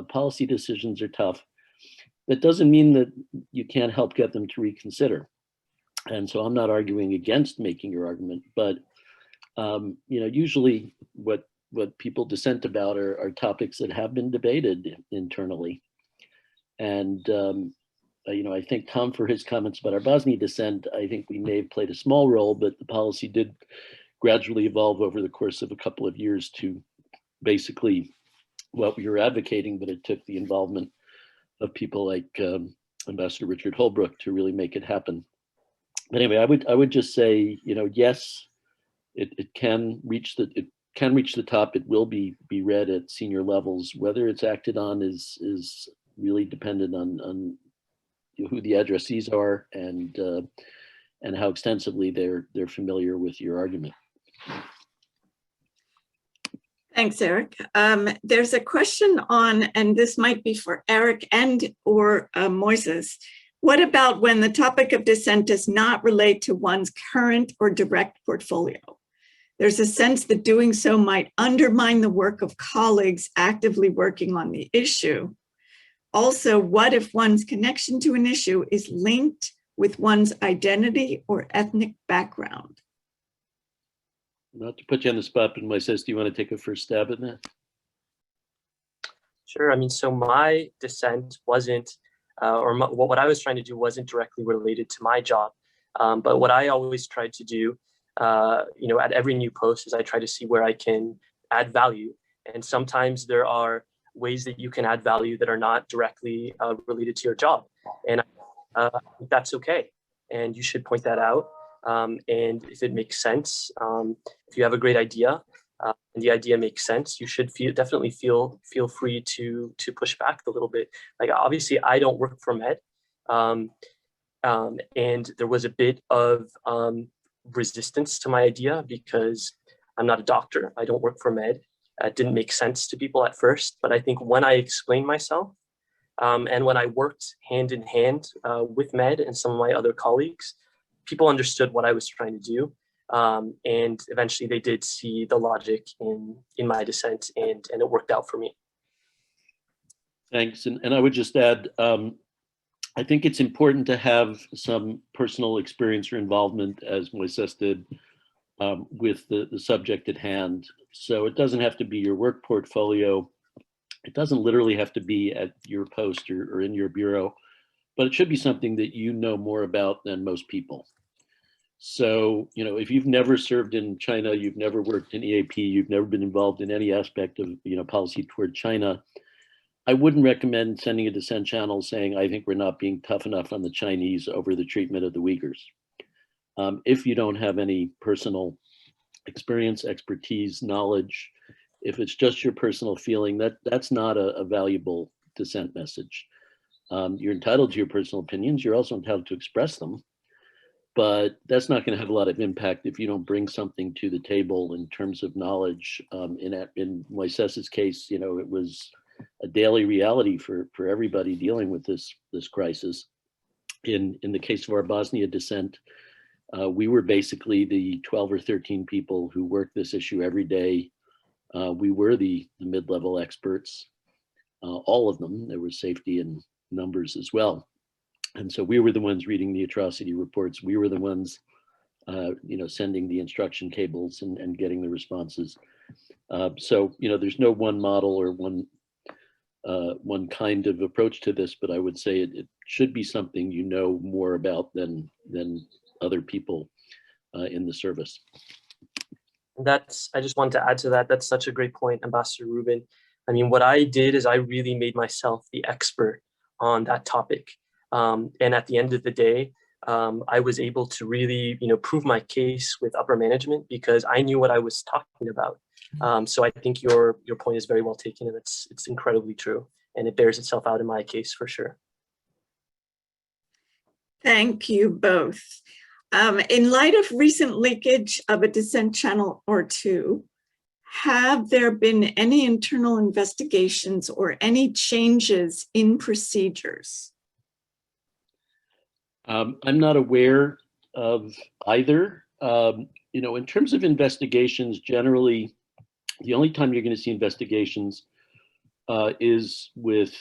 Policy decisions are tough. That doesn't mean that you can't help get them to reconsider. And so I'm not arguing against making your argument, but you know, usually what people dissent about are topics that have been debated internally. And you know, I think Tom, for his comments about our Bosnia dissent, I think we may have played a small role, but the policy did gradually evolve over the course of a couple of years to basically what we were advocating, but it took the involvement of people like Ambassador Richard Holbrooke to really make it happen. But anyway, I would just say, you know, yes, it can reach the top. It will be read at senior levels. Whether it's acted on is really dependent on who the addressees are and how extensively they're familiar with your argument. Thanks, Eric. There's a question on, and this might be for Eric and or Moises. What about when the topic of dissent does not relate to one's current or direct portfolio? There's a sense that doing so might undermine the work of colleagues actively working on the issue. Also, what if one's connection to an issue is linked with one's identity or ethnic background? Not to put you on the spot, but Moises, do you want to take a first stab at that? Sure. I mean, so my dissent wasn't, what I was trying to do wasn't directly related to my job. But what I always tried to do, you know, at every new post is I try to see where I can add value. And sometimes there are ways that you can add value that are not directly related to your job. And that's okay. And you should point that out. And if it makes sense, if you have a great idea and the idea makes sense, you should definitely feel free to push back a little bit. Like, obviously, I don't work for Med, and there was a bit of resistance to my idea because I'm not a doctor. I don't work for Med. It didn't make sense to people at first, but I think when I explained myself and when I worked hand in hand with Med and some of my other colleagues, people understood what I was trying to do. And eventually they did see the logic in my dissent, and it worked out for me. Thanks. And I would just add, I think it's important to have some personal experience or involvement, as Moises did, with the subject at hand. So it doesn't have to be your work portfolio. It doesn't literally have to be at your post or in your bureau, but it should be something that you know more about than most people. So, you know, if you've never served in China, you've never worked in EAP, you've never been involved in any aspect of, you know, policy toward China, I wouldn't recommend sending a Dissent Channel saying, I think we're not being tough enough on the Chinese over the treatment of the Uyghurs. If you don't have any personal experience, expertise, knowledge, if it's just your personal feeling, that's not a valuable dissent message. You're entitled to your personal opinions. You're also entitled to express them, but that's not going to have a lot of impact if you don't bring something to the table in terms of knowledge. In Moises's case, you know, it was a daily reality for everybody dealing with this crisis. In the case of our Bosnia dissent, we were basically the 12 or 13 people who worked this issue every day. We were the mid-level experts, all of them. There was safety in numbers as well. And so we were the ones reading the atrocity reports. We were the ones, you know, sending the instruction cables and getting the responses. So, you know, there's no one model or one kind of approach to this, but I would say it should be something you know more about than other people in the service. I just wanted to add to that. That's such a great point, Ambassador Rubin. I mean, what I did is I really made myself the expert on that topic. And at the end of the day, I was able to really, prove my case with upper management because I knew what I was talking about. So I think your point is very well taken, and it's incredibly true, and it bears itself out in my case for sure. Thank you both. In light of recent leakage of a Dissent Channel or two, have there been any internal investigations or any changes in procedures? I'm not aware of either. In terms of investigations, generally, the only time you're going to see investigations is with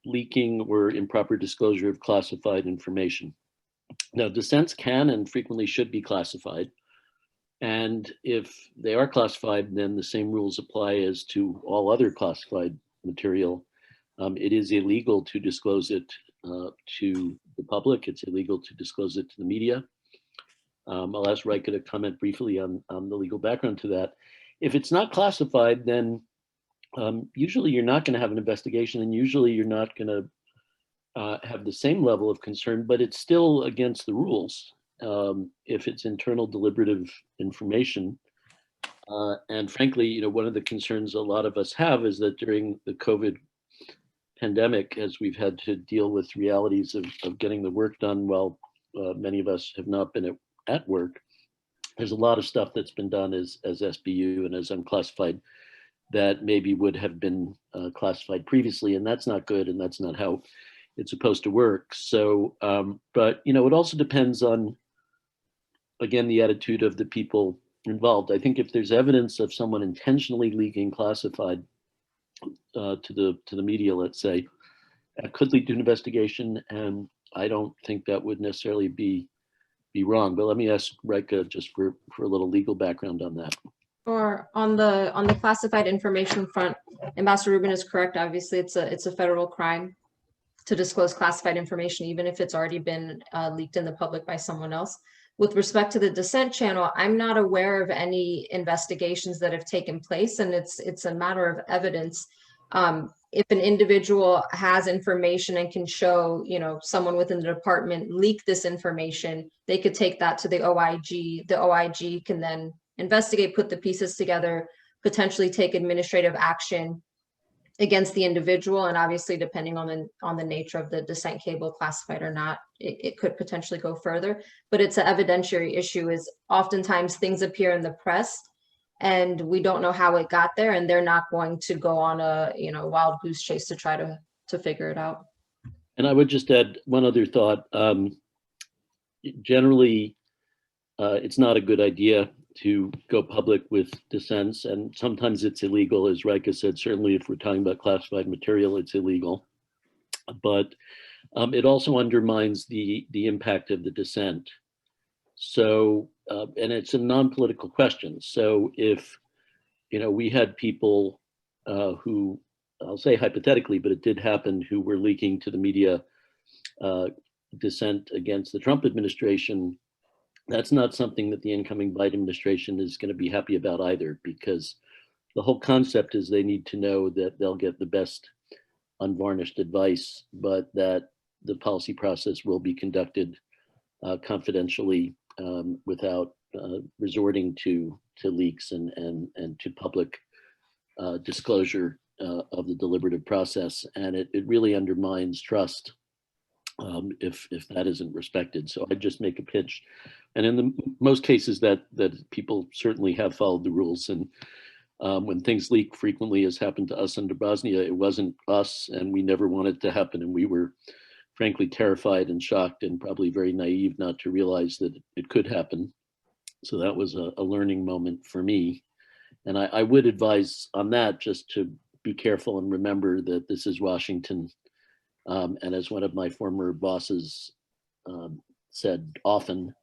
leaking or improper disclosure of classified information. Now, dissents can and frequently should be classified. And if they are classified, then the same rules apply as to all other classified material. It is illegal to disclose it to the public. It's illegal to disclose it to the media. I'll ask Raeka to comment briefly on the legal background to that. If it's not classified, then usually you're not going to have an investigation, and usually you're not going to have the same level of concern, but it's still against the rules if it's internal deliberative information. And frankly, one of the concerns a lot of us have is that during the COVID pandemic, as we've had to deal with realities of getting the work done while many of us have not been at work, there's a lot of stuff that's been done as SBU and as unclassified that maybe would have been classified previously, and that's not good, and that's not how it's supposed to work. So, but it also depends on, again, the attitude of the people involved. I think if there's evidence of someone intentionally leaking classified to the media, let's say, that could lead to an investigation, and I don't think that would necessarily be wrong. But let me ask Raeka just for a little legal background on that. Or on the classified information front, Ambassador Rubin is correct. Obviously, it's a federal crime to disclose classified information, even if it's already been leaked in the public by someone else. With respect to the Dissent Channel, I'm not aware of any investigations that have taken place, and it's a matter of evidence. If an individual has information and can show, someone within the department leaked this information, they could take that to the OIG. The OIG can then investigate, put the pieces together, potentially take administrative action against the individual, and obviously depending on the nature of the dissent cable, classified or not, it could potentially go further. But it's an evidentiary issue. Is oftentimes things appear in the press and we don't know how it got there, and they're not going to go on a wild goose chase to try to figure it out. And I would just add one other thought. Generally, it's not a good idea to go public with dissents, and sometimes it's illegal. As Raeka said, certainly if we're talking about classified material, it's illegal. But it also undermines the impact of the dissent. So, and it's a non-political question. So if, we had people who, I'll say hypothetically, but it did happen, who were leaking to the media dissent against the Trump administration, that's not something that the incoming Biden administration is going to be happy about either, because the whole concept is they need to know that they'll get the best unvarnished advice, but that the policy process will be conducted confidentially without resorting to leaks and to public disclosure of the deliberative process. And it really undermines trust if that isn't respected. So I just make a pitch. And in most cases that people certainly have followed the rules. And when things leak frequently, as happened to us under Bosnia, it wasn't us, and we never wanted it to happen. And we were frankly terrified and shocked and probably very naive not to realize that it could happen. So that was a learning moment for me. And I would advise on that just to be careful and remember that this is Washington. And as one of my former bosses said often,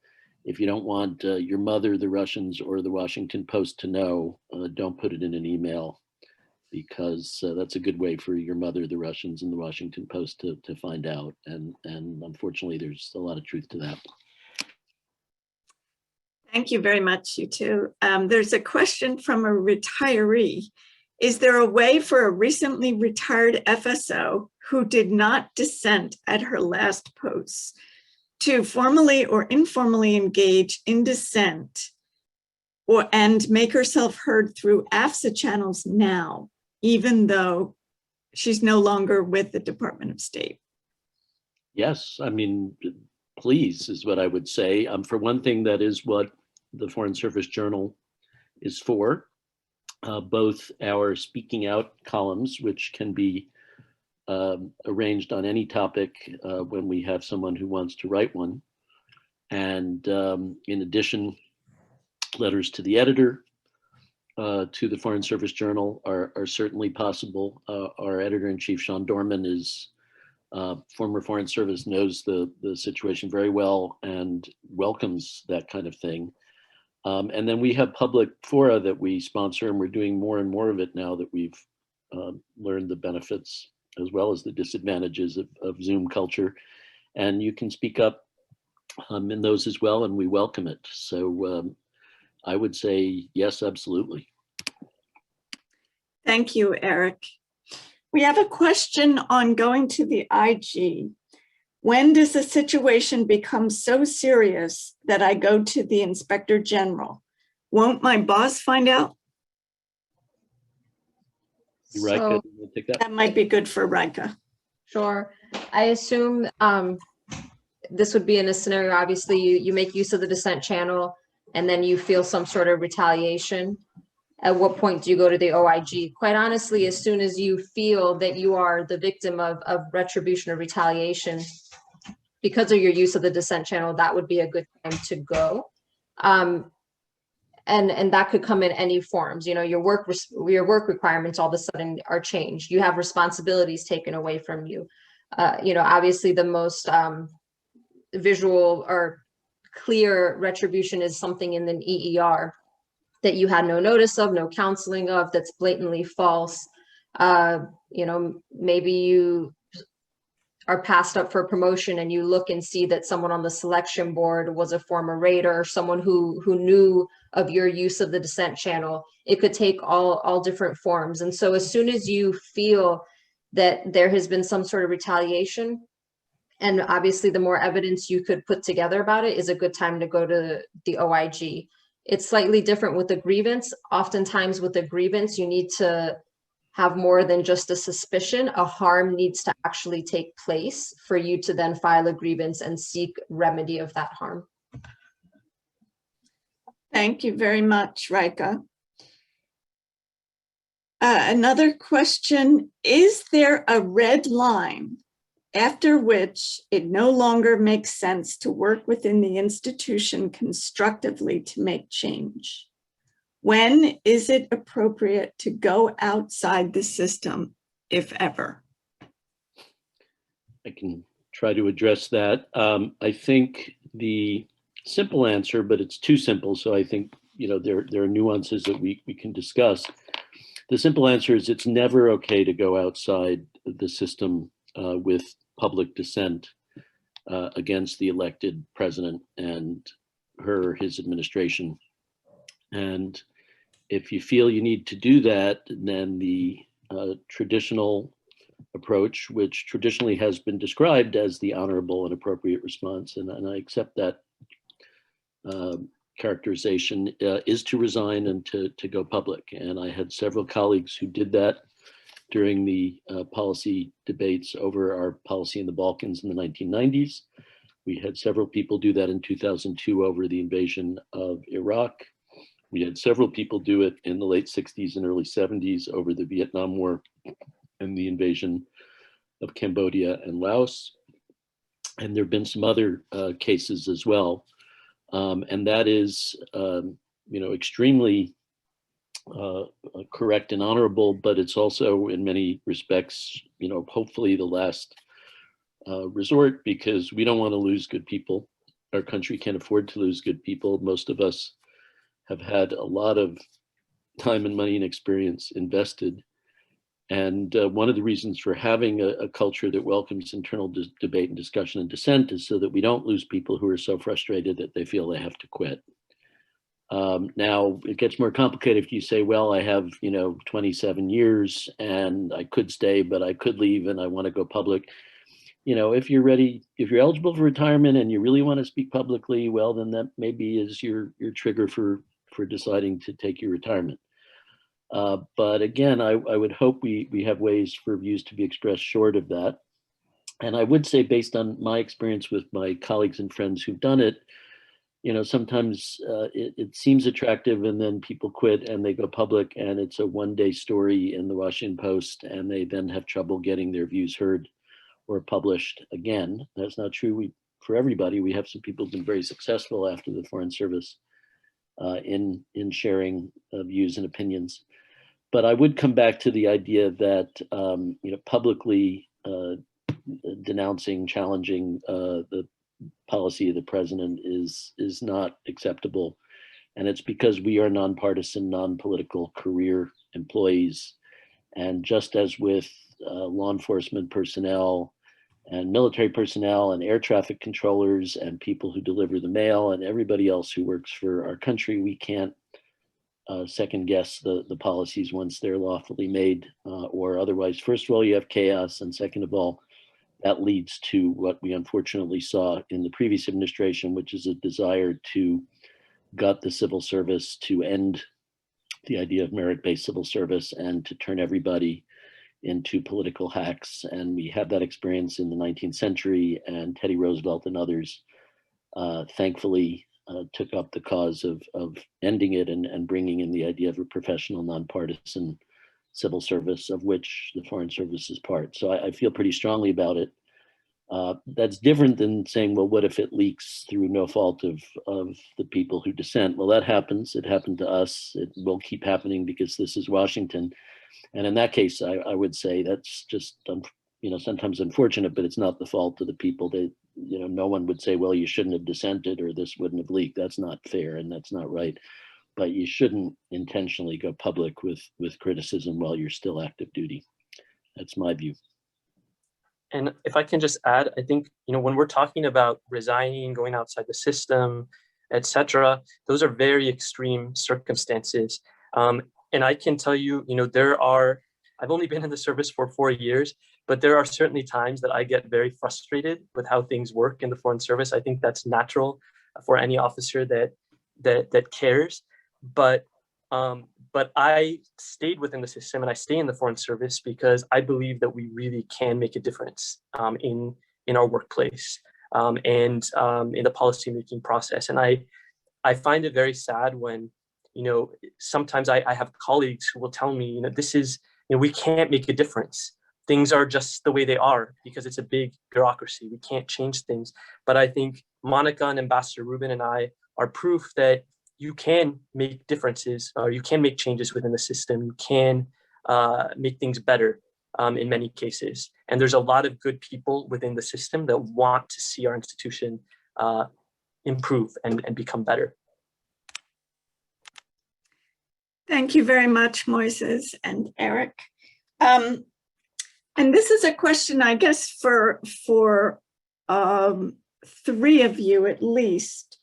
if you don't want your mother, the Russians, or the Washington Post to know, don't put it in an email, because that's a good way for your mother, the Russians, and the Washington Post to find out. And unfortunately, there's a lot of truth to that. Thank you very much, you two. There's a question from a retiree. Is there a way for a recently retired FSO who did not dissent at her last post to formally or informally engage in dissent and make herself heard through AFSA channels now, even though she's no longer with the Department of State? Yes, I mean, please is what I would say. For one thing, that is what the Foreign Service Journal is for. Both our speaking out columns, which can be arranged on any topic when we have someone who wants to write one. And in addition, letters to the editor, to the Foreign Service Journal are certainly possible. Our editor-in-chief, Sean Dorman, is former Foreign Service, knows the situation very well and welcomes that kind of thing. And then we have public fora that we sponsor, and we're doing more and more of it now that we've learned the benefits as well as the disadvantages of Zoom culture. And you can speak up in those as well, and we welcome it. So I would say yes, absolutely. Thank you, Eric. We have a question on going to the IG. When does a situation become so serious that I go to the Inspector General? Won't my boss find out? Raeka, So, you wanna take that? That might be good for Raeka. sure. I assume this would be in a scenario, obviously, you make use of the Dissent Channel and then you feel some sort of retaliation. At what point do you go to the OIG? Quite honestly, as soon as you feel that you are the victim of retribution or retaliation because of your use of the Dissent Channel, that would be a good time to go. And that could come in any forms. You know, your work requirements all of a sudden are changed. You have responsibilities taken away from you. You know, obviously the most visual or clear retribution is something in an EER that you had no notice of, no counseling of, that's blatantly false. You know, maybe you are passed up for promotion and you look and see that someone on the selection board was a former raider, or someone who knew of your use of the Dissent Channel. It could take all different forms. And so as soon as you feel that there has been some sort of retaliation, and obviously the more evidence you could put together about it, is a good time to go to the OIG. It's slightly different with a grievance. Oftentimes with a grievance, you need to have more than just a suspicion. A harm needs to actually take place for you to then file a grievance and seek remedy of that harm. Thank you very much, Raeka. Another question, is there a red line after which it no longer makes sense to work within the institution constructively to make change? When is it appropriate to go outside the system, if ever? I can try to address that. I think the simple answer, but it's too simple, so I think, you know, there are nuances that we can discuss. The simple answer is it's never okay to go outside the system with public dissent against the elected president and his administration. And if you feel you need to do that, then the traditional approach, which traditionally has been described as the honorable and appropriate response, and I accept that characterization, is to resign and to go public. And I had several colleagues who did that during the policy debates over our policy in the Balkans in the 1990s. We had several people do that in 2002 over the invasion of Iraq. We had several people do it in the late 60s and early 70s over the Vietnam War and the invasion of Cambodia and Laos. And there have been some other cases as well. And that is, you know, extremely correct and honorable, but it's also in many respects, you know, hopefully the last resort, because we don't want to lose good people. Our country can't afford to lose good people. Most of us have had a lot of time and money and experience invested. And one of the reasons for having a culture that welcomes internal debate and discussion and dissent is so that we don't lose people who are so frustrated that they feel they have to quit. Now, it gets more complicated if you say, well, I have, you know, 27 years and I could stay, but I could leave and I want to go public. if you're ready, if you're eligible for retirement and you really want to speak publicly, well, then that maybe is your trigger for deciding to take your retirement. But again, I would hope we have ways for views to be expressed short of that. And I would say, based on my experience with my colleagues and friends who've done it, sometimes it seems attractive and then people quit and they go public and it's a one-day story in the Washington Post and they then have trouble getting their views heard or published again. That's not true for everybody. We have some people who've been very successful after the Foreign Service in sharing views and opinions. But I would come back to the idea that publicly denouncing, challenging the policy of the president is not acceptable. And it's because we are nonpartisan, non-political career employees. And just as with law enforcement personnel and military personnel and air traffic controllers and people who deliver the mail and everybody else who works for our country, we can't second guess the policies once they're lawfully made or otherwise. First of all, you have chaos, and second of all, that leads to what we unfortunately saw in the previous administration, which is a desire to gut the civil service, to end the idea of merit-based civil service, and to turn everybody into political hacks. And we had that experience in the 19th century, and Teddy Roosevelt and others thankfully took up the cause of ending it and bringing in the idea of a professional, nonpartisan civil service, of which the Foreign Service is part. So I feel pretty strongly about it. That's different than saying, well, what if it leaks through no fault of the people who dissent? Well, that happens. It happened to us. It will keep happening because this is Washington. And in that case, I would say that's just, sometimes unfortunate, but it's not the fault of the people. No one would say, well, you shouldn't have dissented or this wouldn't have leaked. That's not fair and that's not right. But you shouldn't intentionally go public with criticism while you're still active duty. That's my view. And if I can just add, I think, when we're talking about resigning, going outside the system, etc., those are very extreme circumstances. And I can tell you, I've only been in the service for 4 years, but there are certainly times that I get very frustrated with how things work in the Foreign Service. I think that's natural for any officer that cares. But I stayed within the system and I stay in the Foreign Service because I believe that we really can make a difference in our workplace and in the policymaking process. And I find it very sad when, sometimes I have colleagues who will tell me, we can't make a difference. Things are just the way they are because it's a big bureaucracy. We can't change things. But I think Monica and Ambassador Rubin and I are proof that you can make differences or you can make changes within the system. You can make things better in many cases. And there's a lot of good people within the system that want to see our institution improve and become better. Thank you very much, Moises and Eric. And this is a question, I guess, for three of you at least.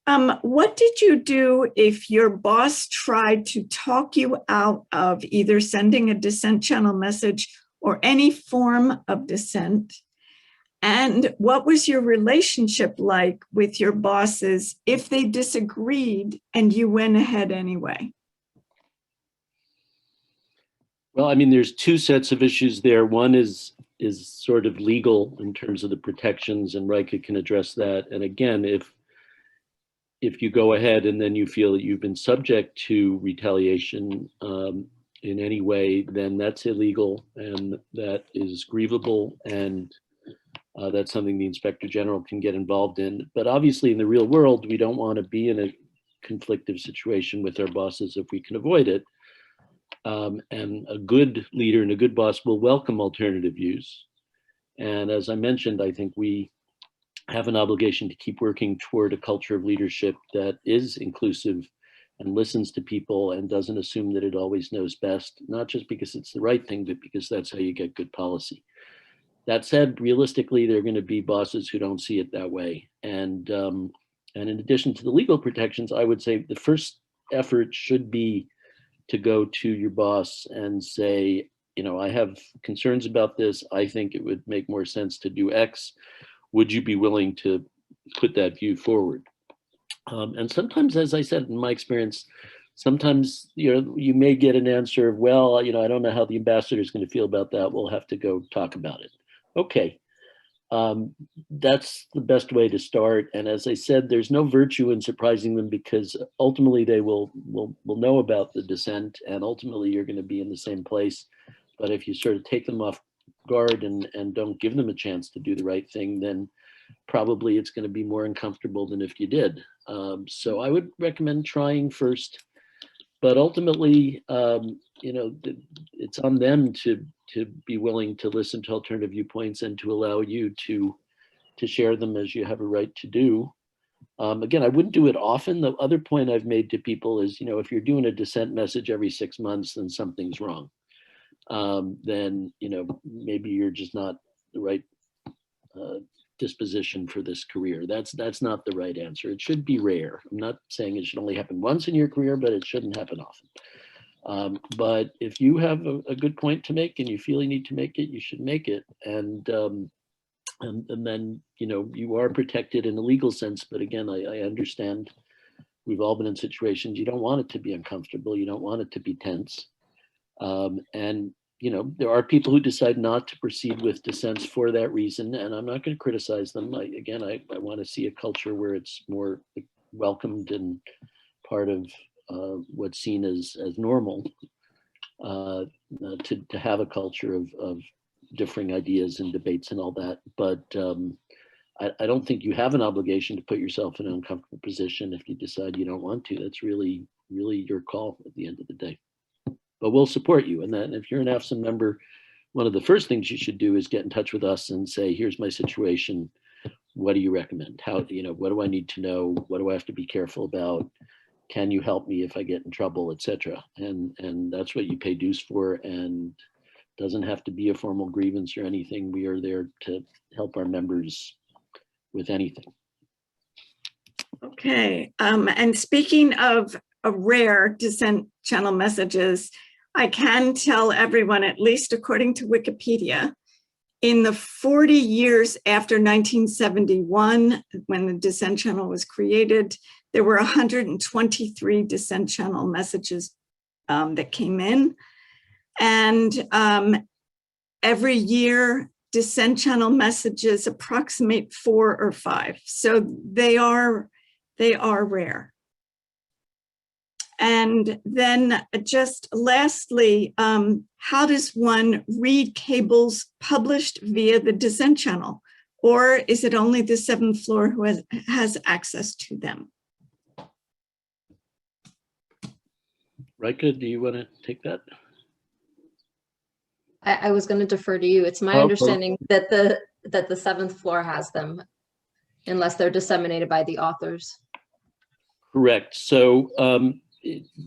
What did you do if your boss tried to talk you out of either sending a Dissent Channel message or any form of dissent? And what was your relationship like with your bosses if they disagreed and you went ahead anyway? Well, I mean, there's two sets of issues there. One is sort of legal in terms of the protections, and Raeka can address that. And again, if you go ahead and then you feel that you've been subject to retaliation in any way, then that's illegal and that is grievable, and that's something the Inspector General can get involved in. But obviously in the real world, we don't want to be in a conflictive situation with our bosses if we can avoid it. And a good leader and a good boss will welcome alternative views. And as I mentioned, I think we have an obligation to keep working toward a culture of leadership that is inclusive and listens to people and doesn't assume that it always knows best, not just because it's the right thing, but because that's how you get good policy. That said, realistically, there are going to be bosses who don't see it that way. And in addition to the legal protections, I would say the first effort should be to go to your boss and say, you know, I have concerns about this. I think it would make more sense to do X. Would you be willing to put that view forward? And sometimes, as I said, in my experience, sometimes, you know, you may get an answer of, well, you know, I don't know how the ambassador is going to feel about that. We'll have to go talk about it. Okay. That's the best way to start. And as I said, there's no virtue in surprising them, because ultimately they will know about the dissent, and ultimately you're going to be in the same place. But if you sort of take them off guard and don't give them a chance to do the right thing, then probably it's going to be more uncomfortable than if you did. So I would recommend trying first, but ultimately, you know, it's on them to be willing to listen to alternative viewpoints and to allow you to share them as you have a right to do. Again, I wouldn't do it often. The other point I've made to people is, you know, if you're doing a dissent message every 6 months, then something's wrong. Then, you know, maybe you're just not the right disposition for this career. That's not the right answer. It should be rare. I'm not saying it should only happen once in your career, but it shouldn't happen often. But if you have a good point to make and you feel you need to make it, you should make it. And then, you know, you are protected in a legal sense. But again, I understand we've all been in situations you don't want it to be uncomfortable. You don't want it to be tense. And you know, there are people who decide not to proceed with dissents for that reason, and I'm not going to criticize them. I want to see a culture where it's more welcomed and part of what's seen as normal, to have a culture of differing ideas and debates and all that. But I don't think you have an obligation to put yourself in an uncomfortable position if you decide you don't want to. That's really your call at the end of the day. But we'll support you. And then if you're an AFSA member, one of the first things you should do is get in touch with us and say, here's my situation. What do you recommend? How, you know, what do I need to know? What do I have to be careful about? Can you help me if I get in trouble, etc. And that's what you pay dues for, and doesn't have to be a formal grievance or anything. We are there to help our members with anything. Okay, and speaking of rare Dissent Channel messages, I can tell everyone, at least according to Wikipedia, in the 40 years after 1971, when the Dissent Channel was created, there were 123 Dissent Channel messages that came in. And every year, Dissent Channel messages approximate 4 or 5. So they are rare. And then just lastly, how does one read cables published via the Dissent Channel? Or is it only the 7th floor who has access to them? Raeka, do you want to take that? I was going to defer to you. It's my understanding that the 7th floor has them, unless they're disseminated by the authors. Correct. So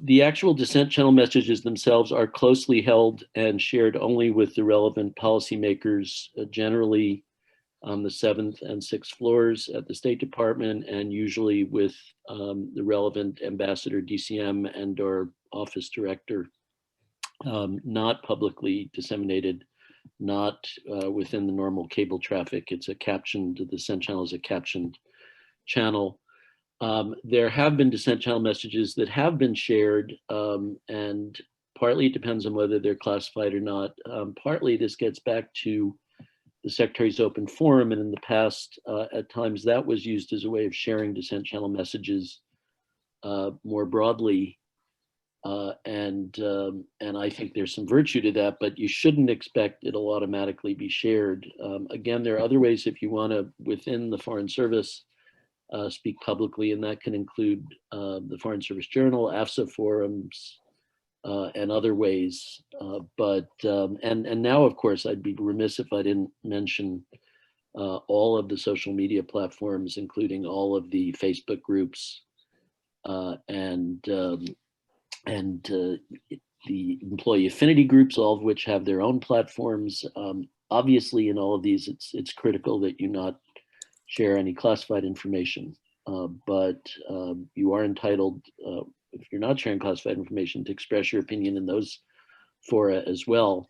the actual Dissent Channel messages themselves are closely held and shared only with the relevant policymakers, generally on the 7th and 6th floors at the State Department, and usually with the relevant ambassador, DCM, and or office director, not publicly disseminated, not within the normal cable traffic. It's a captioned, the Dissent Channel is a captioned channel. There have been Dissent Channel messages that have been shared, and partly it depends on whether they're classified or not. Partly this gets back to the Secretary's open forum, and in the past, at times that was used as a way of sharing Dissent Channel messages more broadly. And I think there's some virtue to that, but you shouldn't expect it'll automatically be shared. Again, there are other ways if you want to, within the Foreign Service, speak publicly, and that can include the Foreign Service Journal, AFSA forums, and other ways. And now, of course, I'd be remiss if I didn't mention all of the social media platforms, including all of the Facebook groups and the employee affinity groups, all of which have their own platforms. Obviously, in all of these, it's critical that you not share any classified information, but you are entitled, if you're not sharing classified information, to express your opinion in those fora as well.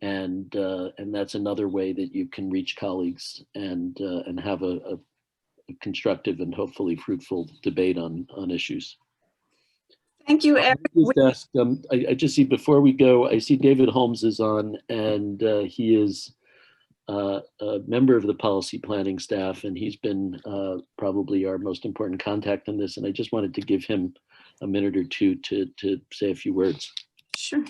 and that's another way that you can reach colleagues and have a constructive and hopefully fruitful debate on issues. Thank you, Eric. I just see before we go, I see David Holmes is on, and he is a member of the policy planning staff, and he's been probably our most important contact in this. And I just wanted to give him a minute or two to say a few words. Sure.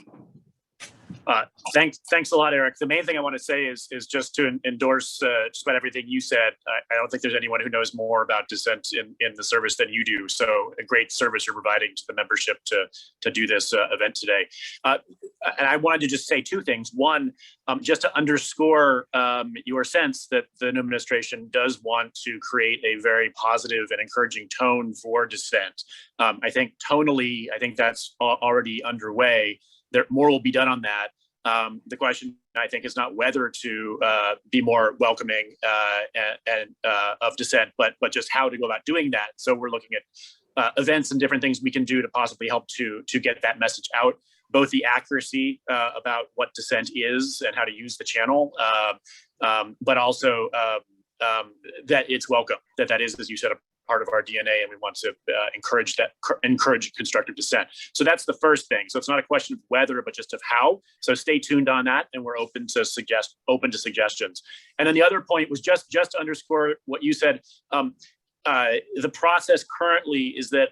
Thanks a lot, Eric. The main thing I want to say is just to endorse just about everything you said. I don't think there's anyone who knows more about dissent in the service than you do. So a great service you're providing to the membership to do this event today. And I wanted to just say two things. One, just to underscore your sense that the new administration does want to create a very positive and encouraging tone for dissent. I think tonally, I think that's already underway. More will be done on that. The question, I think, is not whether to be more welcoming of dissent, but just how to go about doing that. So we're looking at events and different things we can do to possibly help to get that message out, both the accuracy about what dissent is and how to use the channel, but also that it's welcome, that is, as you said, a part of our DNA, and we want to encourage constructive dissent. So that's the first thing. So it's not a question of whether, but just of how. So stay tuned on that, and we're open to suggestions. And then the other point was just to underscore what you said. The process currently is that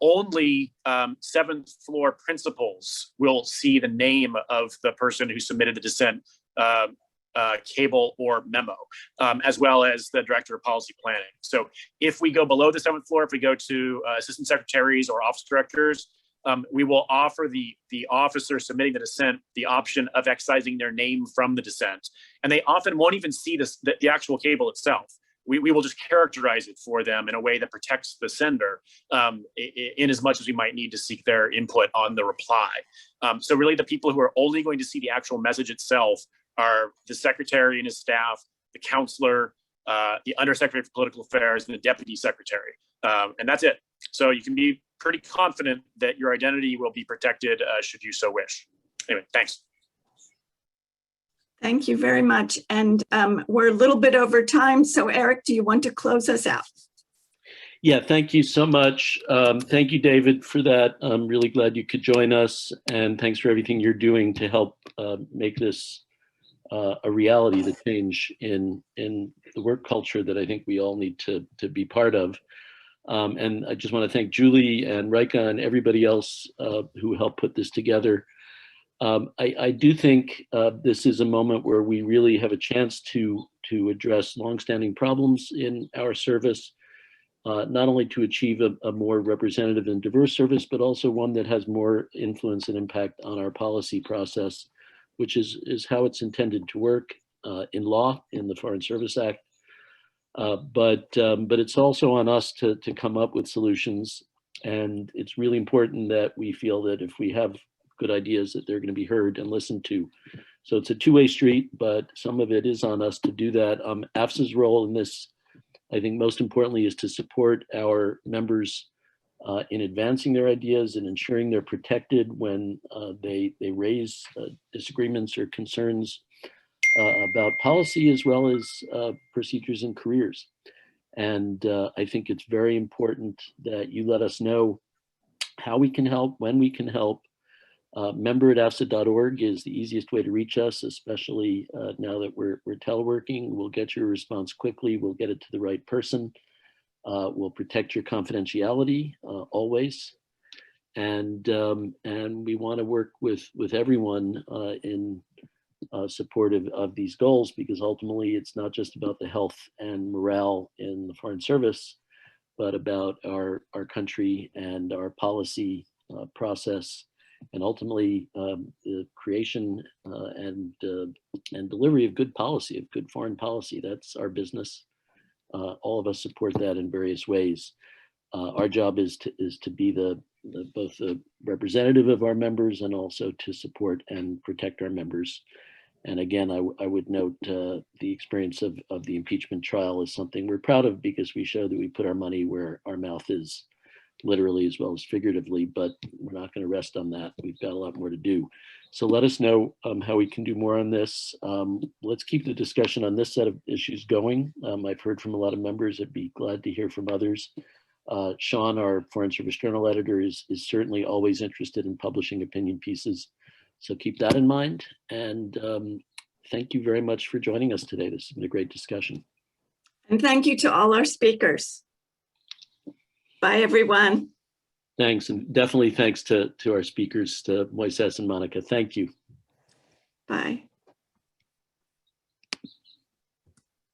only seventh floor principals will see the name of the person who submitted the dissent cable or memo, as well as the director of policy planning. So if we go below the seventh floor, if we go to assistant secretaries or office directors, we will offer the officer submitting the dissent the option of excising their name from the dissent. And they often won't even see the actual cable itself. We will just characterize it for them in a way that protects the sender, in as much as we might need to seek their input on the reply. So really the people who are only going to see the actual message itself are the secretary and his staff, the counselor, the undersecretary for political affairs, and the deputy secretary. And that's it. So you can be pretty confident that your identity will be protected should you so wish. Anyway, thanks. Thank you very much. And we're a little bit over time. So Eric, do you want to close us out? Yeah, thank you so much. Thank you, David, for that. I'm really glad you could join us. And thanks for everything you're doing to help make this a reality, the change in the work culture that I think we all need to be part of. And I just want to thank Julie and Raeka and everybody else who helped put this together. I do think this is a moment where we really have a chance to address longstanding problems in our service, not only to achieve a more representative and diverse service, but also one that has more influence and impact on our policy process, which is how it's intended to work in law, in the Foreign Service Act. But it's also on us to come up with solutions. And it's really important that we feel that if we have good ideas, that they're going to be heard and listened to. So it's a two-way street, but some of it is on us to do that. AFSA's role in this, I think most importantly, is to support our members in advancing their ideas and ensuring they're protected when they raise disagreements or concerns about policy, as well as procedures and careers. And I think it's very important that you let us know how we can help, when we can help. Member at AFSA.org is the easiest way to reach us, especially now that we're teleworking. We'll get your response quickly. We'll get it to the right person. We'll protect your confidentiality always. And we want to work with everyone in support of these goals, because ultimately it's not just about the health and morale in the Foreign Service, but about our country and our policy process, and ultimately the creation and delivery of good policy, of good foreign policy. That's our business. All of us support that in various ways. Our job is to be both the representative of our members and also to support and protect our members. And again, I would note the experience of the impeachment trial is something we're proud of, because we show that we put our money where our mouth is literally as well as figuratively, but we're not going to rest on that. We've got a lot more to do. So let us know how we can do more on this. Let's keep the discussion on this set of issues going. I've heard from a lot of members. I'd be glad to hear from others. Sean, our Foreign Service Journal editor, is certainly always interested in publishing opinion pieces. So keep that in mind. And thank you very much for joining us today. This has been a great discussion. And thank you to all our speakers. Bye, everyone. Thanks, and definitely thanks to our speakers, to Moises and Monica. Thank you. Bye.